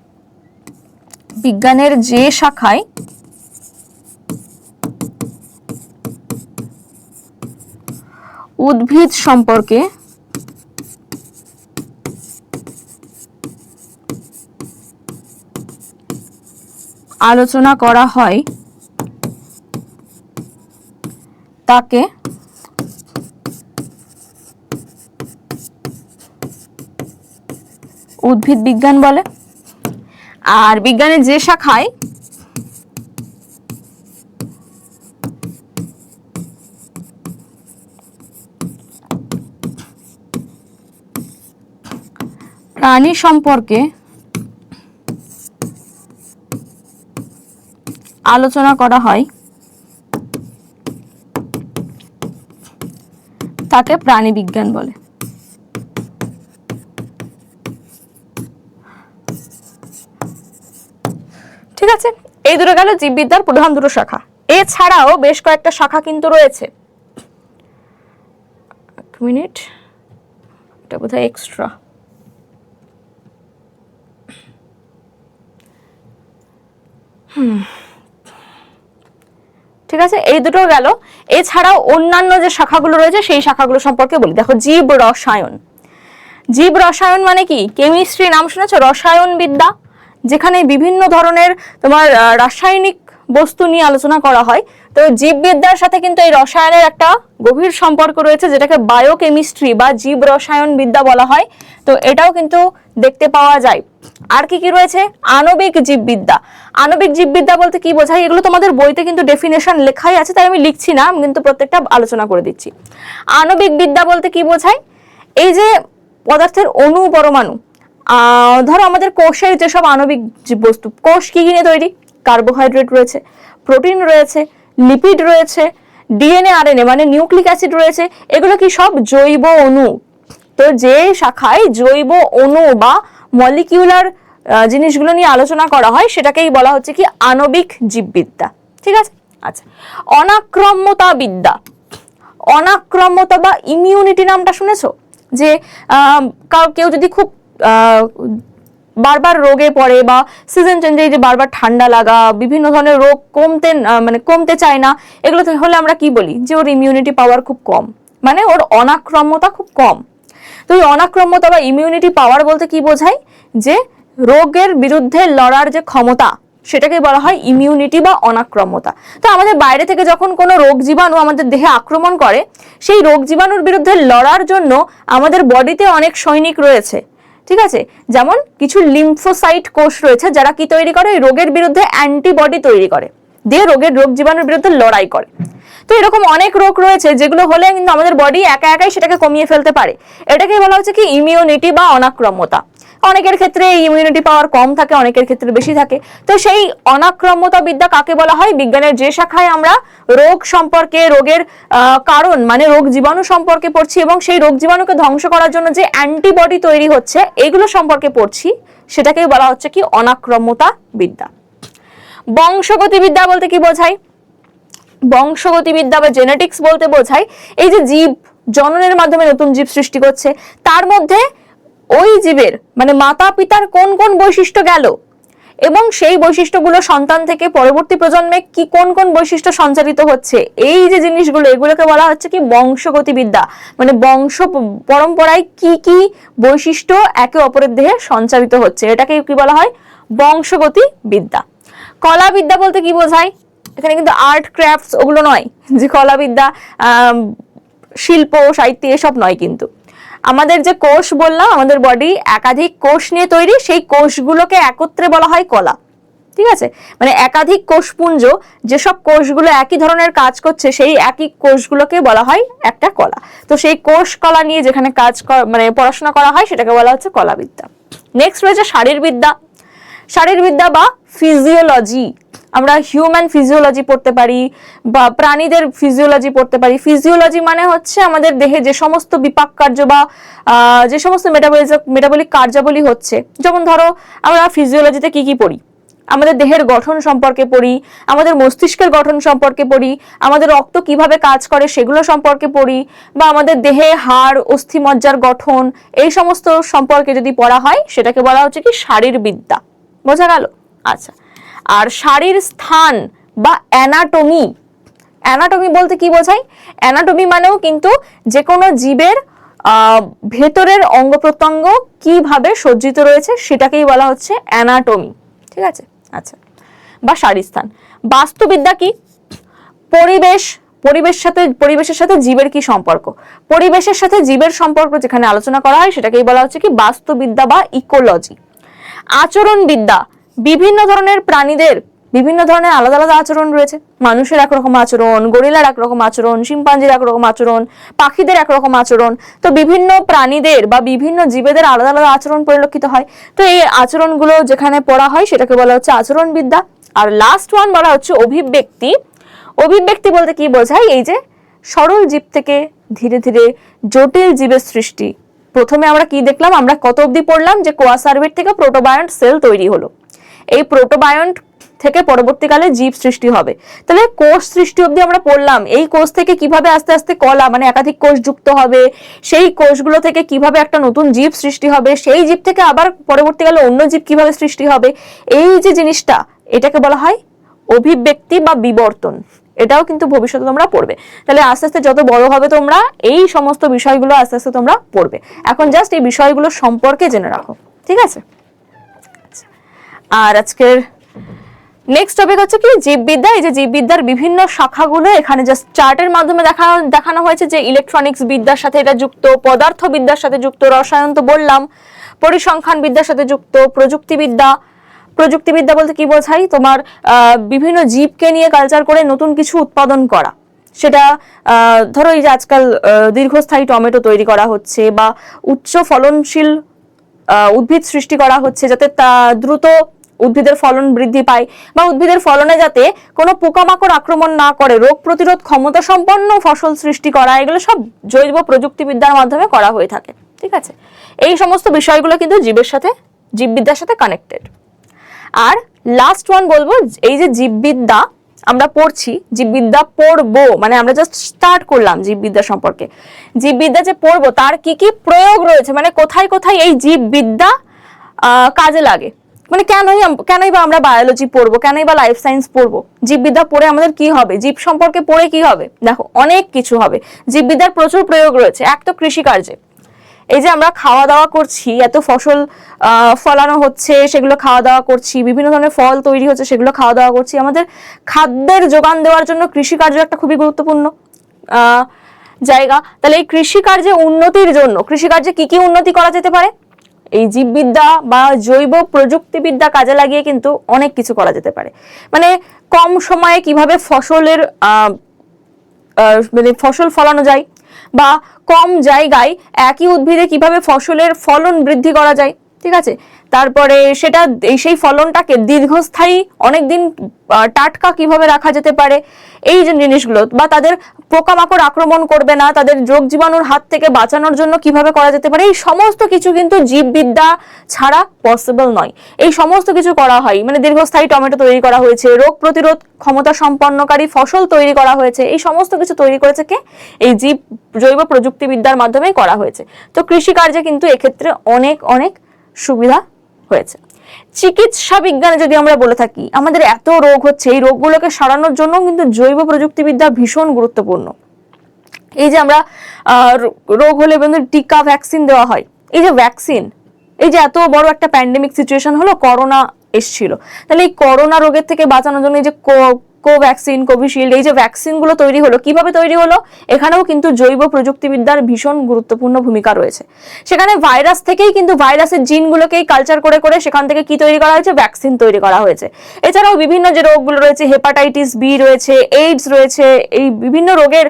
বিজ্ঞানের যে শাখায় উদ্ভিদ সম্পর্কে আলোচনা করা হয় তাকে উদ্ভিদ বিজ্ঞান বলে। আর বিজ্ঞানের যে শাখায় প্রাণী সম্পর্কে আলোচনা করা হয় তাকে প্রাণী বিজ্ঞান বলে। ঠিক আছে, এই দুটো গেল জীববিদ্যার প্রধান দুটো শাখা। এছাড়াও বেশ কয়েকটা শাখা কিন্তু রয়েছে। এক মিনিট, এটা বোধহয় এক্সট্রা। ঠিক আছে, এই দুটো গেল। এছাড়াও অন্যান্য যে শাখাগুলো রয়েছে সেই শাখাগুলো সম্পর্কে বলি। দেখো, জীব রসায়ন। জীব রসায়ন মানে কি? কেমিস্ট্রি নাম শুনেছো? রসায়ন বিদ্যা, যেখানে বিভিন্ন ধরনের তোমার রাসায়নিক বস্তু নিয়ে আলোচনা করা হয়। তো জীববিদ্যার সাথে কিন্তু এই রসায়নের একটা গভীর সম্পর্ক রয়েছে, যেটাকে বায়োকেমিস্ট্রি বা জীব রসায়ন বিদ্যা বলা হয়। তো এটাও কিন্তু দেখতে পাওয়া যায়। আর কি কি রয়েছে? আণবিক জীববিদ্যা। আণবিক জীববিদ্যা বলতে কি বোঝায়, এগুলো তোমাদের বইতে কিন্তু ডেফিনেশন লেখাই আছে, তাই আমি লিখছি না, কিন্তু প্রত্যেকটা আলোচনা করে দিচ্ছি। আণবিক বিদ্যা বলতে কি বোঝায়? এই যে পদার্থের অণু, পরমাণু, ধরো আমাদের কোষের যেসব আণবিক বস্তু, কোষ কি নিয়ে তৈরি? কার্বোহাইড্রেট রয়েছে, প্রোটিন রয়েছে, লিপিড রয়েছে, ডিএনএ, আরএনএ মানে নিউক্লিক অ্যাসিড রয়েছে। এগুলো কি সব জৈব অণু। তো যে শাখায় জৈব অণু বা মলিকিউলার জিনিসগুলো নিয়ে আলোচনা করা হয় সেটাকেই বলা হচ্ছে কি আণবিক জীববিদ্যা। ঠিক আছে, আচ্ছা। অনাক্রম্যতা বিদ্যা। অনাক্রম্যতা বা ইমিউনিটি নামটা শুনেছো? যে কেউ যদি খুব বারবার রোগে পড়ে বা সিজন চেঞ্জে যে বারবার ঠান্ডা লাগা, বিভিন্ন ধরনের রোগ কমতে চায় না, এগুলো হলে আমরা কি বলি? যে ওর ইমিউনিটি পাওয়ার খুব কম। মানে ওর অনাক্রম্যতা খুব কম। তো এই অনাক্রম্যতা বা ইমিউনিটি পাওয়ার বলতে কি বোঝায়, যে রোগের বিরুদ্ধে লড়ার যে ক্ষমতা সেটাকে বলা হয় ইমিউনিটি বা অনাক্রম্যতা। তো আমাদের বাইরে থেকে যখন কোনো রোগ জীবাণু আমাদের দেহে আক্রমণ করে, সেই রোগ জীবাণুর বিরুদ্ধে লড়ার জন্য আমাদের বডিতে অনেক সৈনিক রয়েছে, ঠিক আছে। যেমন কিছু লিম্ফোসাইট কোষ রয়েছে যারা কি তৈরি করে, রোগের বিরুদ্ধে অ্যান্টিবডি তৈরি করে, দিয়ে রোগ জীবাণুর বিরুদ্ধে লড়াই করে। তো এরকম অনেক রোগ রয়েছে যেগুলো হলে কিন্তু আমাদের বডি একা একাই সেটাকে কমিয়ে ফেলতে পারে। এটাকে বলা হচ্ছে কি ইমিউনিটি বা অনাক্রম্যতা। অনেকের ক্ষেত্রে ইমিউনিটি পাওয়ার কম থাকে, অনেকের ক্ষেত্রে বেশি থাকে। তো সেই অনাক্রম্যতা বিদ্যা কাকে বলা হয়? বিজ্ঞানের যে শাখায় আমরা রোগ সম্পর্কে, রোগের কারণ মানে রোগ জীবাণু সম্পর্কে পড়ছি এবং সেই রোগ জীবাণুকে ধ্বংস করার জন্য যে অ্যান্টিবডি তৈরি হচ্ছে এগুলো সম্পর্কে পড়ছি, সেটাকেই বলা হচ্ছে কি অনাক্রম্যতা বিদ্যা। বংশগতিবিদ্যা বলতে কি বোঝায়? বংশগতিবিদ্যা বা জেনেটিক্স বলতে বোঝায় এই যে জীব জননের মাধ্যমে নতুন জীব সৃষ্টি করছে, তার মধ্যে ওই জীবের মানে মাতা পিতার কোন কোন বৈশিষ্ট্য গেল এবং সেই বৈশিষ্ট্যগুলো সন্তান থেকে পরবর্তী প্রজন্মে কি কোন কোন বৈশিষ্ট্য সঞ্চারিত হচ্ছে, এই যে জিনিসগুলো এগুলোকে বলা হচ্ছে কি বংশগতিবিদ্যা। মানে বংশ পরম্পরায় কি কি বৈশিষ্ট্য একে অপরের দেহে সঞ্চারিত হচ্ছে, এটাকে কি বলা হয়? বংশগতিবিদ্যা। কলাবিদ্যা বলতে কি বোঝায়? এখানে কিন্তু আর্ট ক্রাফটস ওগুলো নয়, যে কলাবিদ্যা শিল্প সাহিত্য এসব নয়, কিন্তু আমাদের যে কোষ বললাম, আমাদের বডি একাধিক কোষ নিয়ে তৈরি, সেই কোষগুলোকে একত্রে বলা হয় কলা, ঠিক আছে। মানে একাধিক কোষপুঞ্জ, যেসব কোষগুলো একই ধরনের কাজ করছে সেই একই কোষগুলোকে বলা হয় একটা কলা। তো সেই কোষ কলা নিয়ে যেখানে কাজ মানে পড়াশোনা করা হয় সেটাকে বলা হচ্ছে কলাবিদ্যা। নেক্সট রয়েছে শারীরবিদ্যা। শারীরবিদ্যা বা ফিজিওলজি, আমরা হিউম্যান ফিজিওলজি পড়তে পারি বা প্রাণীদের ফিজিওলজি পড়তে পারি। ফিজিওলজি মানে হচ্ছে আমাদের দেহে যে সমস্ত বিপাক কার্য বা যে সমস্ত মেটাবলিক কার্যাবলী হচ্ছে, যেমন ধরো আমরা ফিজিওলজিতে কি কি পড়ি, আমাদের দেহের গঠন সম্পর্কে পড়ি, আমাদের মস্তিষ্কের গঠন সম্পর্কে পড়ি, আমাদের রক্ত কিভাবে কাজ করে সেগুলো সম্পর্কে পড়ি, বা আমাদের দেহে হাড় অস্থিমজ্জার গঠন এই সমস্ত সম্পর্কে যদি পড়া হয় সেটাকে বলা হচ্ছে কি শারীরবিদ্যা। বোঝা গেল? আচ্ছা, আর শারীর স্থান বা অ্যানাটমি, অ্যানাটমি বলতে কি বোঝায়? অ্যানাটমি মানেও কিন্তু যে কোনো জীবের ভেতরের অঙ্গ প্রত্যঙ্গ কিভাবে সজ্জিত রয়েছে সেটাকেই বলা হচ্ছে অ্যানাটমি, ঠিক আছে। আচ্ছা, বা শারীর স্থান। বাস্তুবিদ্যা কি? পরিবেশের সাথে জীবের কি সম্পর্ক, পরিবেশের সাথে জীবের সম্পর্ক যেখানে আলোচনা করা হয় সেটাকেই বলা হচ্ছে কি বাস্তুবিদ্যা বা ইকোলজি। আচরণবিদ্যা, বিভিন্ন ধরনের প্রাণীদের বিভিন্ন ধরনের আলাদা আলাদা আচরণ রয়েছে। মানুষের একরকম আচরণ, গরিলার একরকম আচরণ, শিম্পাঞ্জির একরকম আচরণ, পাখিদের একরকম আচরণ। তো বিভিন্ন প্রাণীদের বা বিভিন্ন জীবেদের আলাদা আলাদা আচরণ পরিলক্ষিত হয়। তো এই আচরণগুলো যেখানে পড়া হয় সেটাকে বলা হচ্ছে আচরণবিদ্যা। আর লাস্ট ওয়ান বলা হচ্ছে অভিব্যক্তি। অভিব্যক্তি বলতে কি বোঝায়? এই যে সরল জীব থেকে ধীরে ধীরে জটিল জীবের সৃষ্টি। প্রথমে আমরা কি দেখলাম, আমরা কত অবধি পড়লাম যে কোয়াসার্ভিড থেকে প্রোটোবায়ন্ট সেল তৈরি হলো, এই প্রোটোবায়ন্ট থেকে পরবর্তীকালে জীব সৃষ্টি হবে। তাহলে কোষ সৃষ্টি অবধি আমরা পড়লাম, এই কোষ থেকে কিভাবে আস্তে আস্তে কলা মানে একাধিক কোষ যুক্ত হবে, সেই কোষগুলো থেকে কিভাবে একটা নতুন জীব সৃষ্টি হবে, সেই জীব থেকে আবার পরবর্তীকালে অন্য জীব কিভাবে সৃষ্টি হবে, এই যে জিনিসটা এটাকে বলা হয় অভিব্যক্তি বা বিবর্তন। এটাও কিন্তু ভবিষ্যতে তোমরা পড়বে। তাহলে আস্তে আস্তে যত বড় হবে তোমরা এই সমস্ত বিষয়গুলো আস্তে আস্তে তোমরা পড়বে। এখন জাস্ট এই বিষয়গুলো সম্পর্কে জেনে রাখো, ঠিক আছে। আর আজকের নেক্সট টপিক হচ্ছে কি জীববিদ্যা। এই যে জীববিদ্যার বিভিন্ন শাখাগুলো এখানে জাস্ট চার্টের মাধ্যমে দেখানো হয়েছে যে ইলেকট্রনিক্স বিদ্যার সাথে এটা যুক্ত, পদার্থ বিদ্যার সাথে যুক্ত, রসায়ন তো বললাম, পরিসংখ্যান বিদ্যার সাথে যুক্ত, প্রযুক্তিবিদ্যা। প্রযুক্তিবিদ্যা বলতে কি বোঝায়? তোমার বিভিন্ন জীবকে নিয়ে কালচার করে নতুন কিছু উৎপাদন করা। সেটা ধরো এই যে আজকাল দীর্ঘস্থায়ী টমেটো তৈরি করা হচ্ছে বা উচ্চ ফলনশীল উদ্ভিদ সৃষ্টি করা হচ্ছে যাতে দ্রুত উদ্ভিদের ফলন বৃদ্ধি পায় বা উদ্ভিদের ফলনে যাতে কোনো পোকামাকড় আক্রমণ না করে রোগ প্রতিরোধ ক্ষমতা সম্পন্ন ফসল সৃষ্টি করা, এগুলো সব জৈব প্রযুক্তিবিদ্যার মাধ্যমে করা হয়ে থাকে, ঠিক আছে। এই সমস্ত বিষয়গুলো কিন্তু জীববিদ্যার সাথে কানেক্টেড। আর লাস্ট ওয়ান বলবো, এই যে জীববিদ্যা আমরা পড়ছি, জীববিদ্যা পড়বো মানে আমরা জাস্ট স্টার্ট করলাম জীববিদ্যা সম্পর্কে। জীববিদ্যা যে পড়বো তার কি কি প্রয়োগ রয়েছে, মানে কোথায় কোথায় এই জীববিদ্যা কাজে লাগে, মানে কেনই বা আমরা বায়োলজি পড়বো, কেনই বা লাইফ সায়েন্স পড়বো? জীববিদ্যা পড়ে আমাদের কি হবে? জীব সম্পর্কে পড়ে কি হবে? দেখো অনেক কিছু হবে। জীববিদ্যার প্রচুর প্রয়োগ রয়েছে। এক তো কৃষিকার্যে, এই যে আমরা খাওয়া দাওয়া করছি, এত ফসল ফলানো হচ্ছে, সেগুলো খাওয়া দাওয়া করছি, বিভিন্ন ধরনের ফল তৈরি হচ্ছে, সেগুলো খাওয়া দাওয়া করছি। আমাদের খাদ্যের যোগান দেওয়ার জন্য কৃষিকার্য একটা খুবই গুরুত্বপূর্ণ জায়গা। তাহলে এই কৃষিকার্যে উন্নতির জন্য কৃষিকার্যে কি কি উন্নতি করা যেতে পারে? এই জীববিদ্যা বা জৈব প্রযুক্তিবিদ্যা কাজে লাগিয়ে কিন্তু অনেক কিছু করা যেতে পারে। মানে কম সময়ে কিভাবে ফসল ফলানো যায়, বা কম জায়গায় একই উদ্ভিদে কিভাবে ফসলের ফলন বৃদ্ধি করা যায়, ঠিক আছে? তারপরে সেটা সেই ফলনটাকে দীর্ঘস্থায়ী অনেকদিন টাটকা কিভাবে রাখা যেতে পারে, এই যে জিনিসগুলো, বা তাদের পোকামাকড় আক্রমণ করবে না, তাদের রোগ জীবাণুর হাত থেকে বাঁচানোর জন্য কিভাবে করা যেতে পারে, এই সমস্ত কিছু কিন্তু জীববিদ্যা ছাড়া পসিবল নয়। এই সমস্ত কিছু করা হয়। মানে দীর্ঘস্থায়ী টমেটো তৈরি করা হয়েছে, রোগ প্রতিরোধ ক্ষমতা সম্পন্নকারী ফসল তৈরি করা হয়েছে, এই সমস্ত কিছু তৈরি করেছে কে? এই জৈব প্রযুক্তিবিদ্যার মাধ্যমে করা হয়েছে। তো কৃষিকার্যে কিন্তু এক্ষেত্রে অনেক অনেক সুবিধা হয়েছে। চিকিৎসা বিজ্ঞানে যদি আমরা বলে থাকি, আমাদের এত রোগ হচ্ছে, এই রোগগুলোকে সারানোর জন্য কিন্তু জৈব প্রযুক্তিবিদ্যা ভীষণ গুরুত্বপূর্ণ। এই যে আমরা রোগ হলে টিকা ভ্যাকসিন দেওয়া হয়, এই যে ভ্যাকসিন, এই যে এত বড় একটা প্যান্ডেমিক সিচুয়েশন হলো, করোনা এসছিল, তাহলে এই করোনা রোগের থেকে বাঁচানোর জন্য এই যে কোভ্যাক্সিন, কোভিশিল্ড, এই যে ভ্যাকসিন গুলো তৈরি হলো, কিভাবে তৈরি হলো? এখানেও কিন্তু জৈব প্রযুক্তিবিদ্যার ভীষণ গুরুত্বপূর্ণ ভূমিকা রয়েছে। সেখানে ভাইরাস থেকেই কিন্তু ভাইরাসের জিনগুলোকেই কালচার করে করে সেখান থেকে কি তৈরি করা হয়েছে? ভ্যাকসিন তৈরি করা হয়েছে। এছাড়াও বিভিন্ন যে রোগগুলো রয়েছে, হেপাটাইটিস বি রয়েছে, এইডস রয়েছে, এই বিভিন্ন রোগের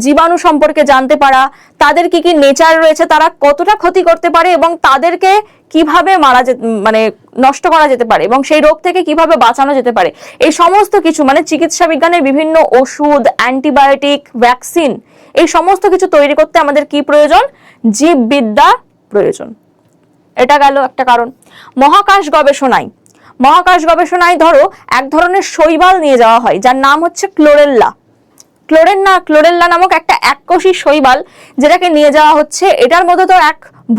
জীবাণু সম্পর্কে জানতে পারা, তাদের কি কি নেচার রয়েছে, তারা কতটা ক্ষতি করতে পারে এবং তাদেরকে কিভাবে নষ্ট করা যেতে পারে এবং সেই রোগ থেকে কিভাবে বাঁচানো যেতে পারে, এই সমস্ত কিছু মানে চিকিৎসা বিজ্ঞানের বিভিন্ন ওষুধ, অ্যান্টিবায়োটিক, ভ্যাকসিন, এই সমস্ত কিছু তৈরি করতে আমাদের কি প্রয়োজন? জীববিদ্যা প্রয়োজন। এটা গেল একটা কারণ। মহাকাশ গবেষণায় ধরো এক ধরনের শৈবাল নিয়ে যাওয়া হয় যার নাম হচ্ছে ক্লোরেল্লা নামক একটা এককোষী শৈবাল, যেটাকে নিয়ে যাওয়া হচ্ছে। এটার মধ্যে তো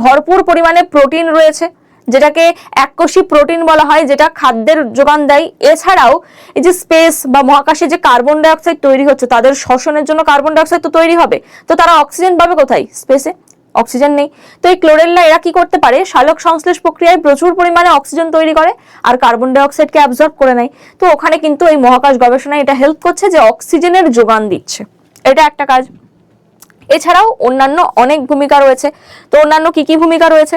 ভরপুর পরিমাণে প্রোটিন রয়েছে, যেটাকে এককোষী প্রোটিন বলা হয়, যেটা খাদ্যের যোগান দেয়। এছাড়াও এই যে স্পেস বা মহাকাশে যে কার্বন ডাই অক্সাইড তৈরি হচ্ছে, তাদের শ্বসনের জন্য কার্বন ডাই অক্সাইড তো তৈরি হবে, তো তারা অক্সিজেন পাবে কোথায়? স্পেসে। অক্সিজেন নেই, তো এই ক্লোরেল্লা এরা কি করতে পারে? সালোক সংশ্লেষ প্রক্রিয়ায় প্রচুর পরিমাণে অক্সিজেন তৈরি করে আর কার্বন ডাই অক্সাইডকে অ্যাবজর্ব করে নেয়। তো ওখানে কিন্তু এই মহাকাশ গবেষণায় এটা হেল্প করছে যে অক্সিজেনের যোগান দিচ্ছে, এটা একটা কাজ। এছাড়াও অন্যান্য অনেক ভূমিকা রয়েছে। তো অন্যান্য কি কি ভূমিকা রয়েছে?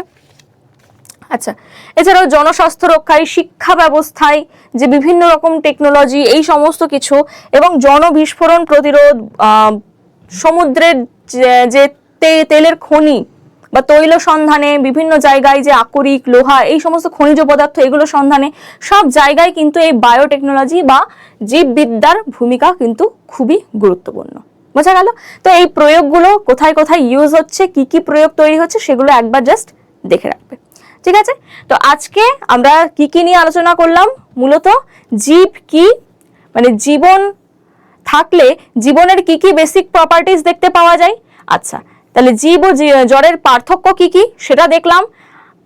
আচ্ছা, এছাড়াও জনস্বাস্থ্য রক্ষায়, শিক্ষা ব্যবস্থায় যে বিভিন্ন রকম টেকনোলজি, এই সমস্ত কিছু, এবং জনবিস্ফোরণ প্রতিরোধ, সমুদ্রের যে তেলের খনি বা তৈল সন্ধানে, বিভিন্ন জায়গায় যে আকরিক, লোহা, এই সমস্ত খনিজ পদার্থ, এগুলো সন্ধানে, সব জায়গায় কিন্তু এই বায়োটেকনোলজি বা জীববিদ্যার ভূমিকা কিন্তু খুবই গুরুত্বপূর্ণ। বোঝা গেল? তো এই প্রয়োগগুলো কোথায় কোথায় ইউজ হচ্ছে, কি কি প্রয়োগ তৈরি হচ্ছে, সেগুলো একবার জাস্ট দেখে রাখবে। ঠিক আছে? তো আজকে আমরা কি কি নিয়ে আলোচনা করলাম? মূলত জীব কি, মানে জীবন থাকলে জীবনের কি কি বেসিক প্রপার্টিজ দেখতে পাওয়া যায়। আচ্ছা, তাহলে জীব ও জড়ের পার্থক্য কি কি সেটা দেখলাম।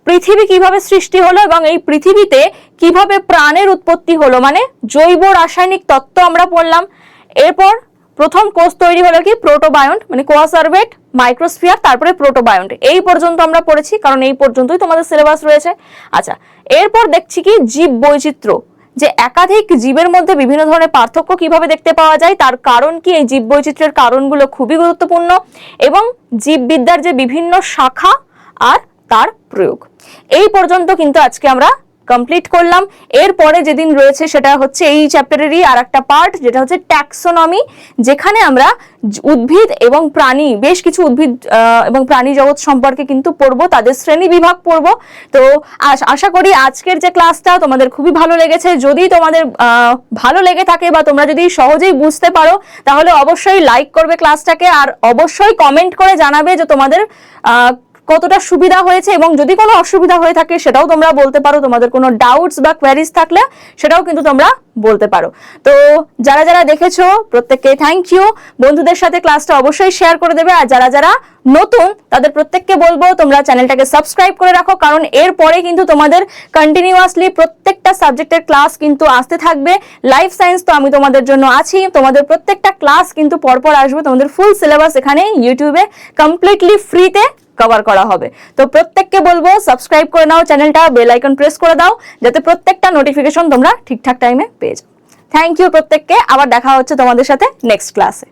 পৃথিবী কিভাবে সৃষ্টি হলো এবং এই পৃথিবীতে কিভাবে প্রাণের উৎপত্তি হলো, মানে জৈব রাসায়নিক তত্ত্ব আমরা পড়লাম। এরপর প্রথম কোষ তৈরি হলো কি? প্রোটোবায়ন্ট, মানে কোয়াসার্ভেট, মাইক্রোস্ফিয়ার, তারপরে প্রোটোবায়ন্ট। এই পর্যন্ত আমরা পড়েছি, কারণ এই পর্যন্তই তোমাদের সিলেবাস রয়েছে। আচ্ছা, এরপর দেখছি কি? জীব বৈচিত্র্য, যে একাধিক জীবের মধ্যে বিভিন্ন ধরনের পার্থক্য কিভাবে দেখতে পাওয়া যায়, তার কারণ কি, এই জীব বৈচিত্র্যের কারণগুলো খুবই গুরুত্বপূর্ণ, এবং জীববিদ্যার যে বিভিন্ন শাখা আর তার প্রয়োগ। এই পর্যন্ত কিন্তু আজকে আমরা কমপ্লিট করলাম। এরপরে যেদিন রয়েছে সেটা হচ্ছে এই চ্যাপ্টারেরই আর একটা পার্ট, যেটা হচ্ছে ট্যাক্সোনমি, যেখানে আমরা উদ্ভিদ এবং প্রাণী, বেশ কিছু উদ্ভিদ এবং প্রাণী জগৎ সম্পর্কে কিন্তু পড়বো, তাদের শ্রেণী বিভাগ পড়বো। তো আশা করি আজকের যে ক্লাসটা তোমাদের খুবই ভালো লেগেছে। যদি তোমাদের ভালো লেগে থাকে বা তোমরা যদি সহজেই বুঝতে পারো, তাহলে অবশ্যই লাইক করবে ক্লাসটাকে, আর অবশ্যই কমেন্ট করে জানাবে যে তোমাদের কতটা সুবিধা হয়েছে, এবং যদি কোনো অসুবিধা হয়ে থাকে সেটাও তোমরা বলতে পারো। তোমাদের কোনো ডাউটস বা কোয়ারিজ থাকলে সেটাও কিন্তু তোমরা বলতে পারো। তো যারা যারা দেখেছো প্রত্যেককে থ্যাংক ইউ। বন্ধুদের সাথে ক্লাসটা অবশ্যই শেয়ার করে দেবে, আর যারা যারা নতুন তাদের প্রত্যেককে বলবো তোমরা চ্যানেলটাকে সাবস্ক্রাইব করে রাখো, কারণ এরপরে কিন্তু তোমাদের কন্টিনিউয়াসলি প্রত্যেকটা সাবজেক্টের ক্লাস কিন্তু আসতে থাকবে। লাইফ সায়েন্স তো আমি তোমাদের জন্য আছি, তোমাদের প্রত্যেকটা ক্লাস কিন্তু পরপর আসবে, তোমাদের ফুল সিলেবাস এখানে ইউটিউবে কমপ্লিটলি ফ্রিতে কভার করা হবে। তো প্রত্যেককে বলবো সাবস্ক্রাইব করে নাও চ্যানেলটা, বেল আইকন প্রেস করে দাও যাতে প্রত্যেকটা নোটিফিকেশন তোমরা ঠিকঠাক টাইমে পেয়ে যাও। থ্যাংক ইউ প্রত্যেককে, আবার দেখা হচ্ছে তোমাদের সাথে নেক্সট ক্লাসে।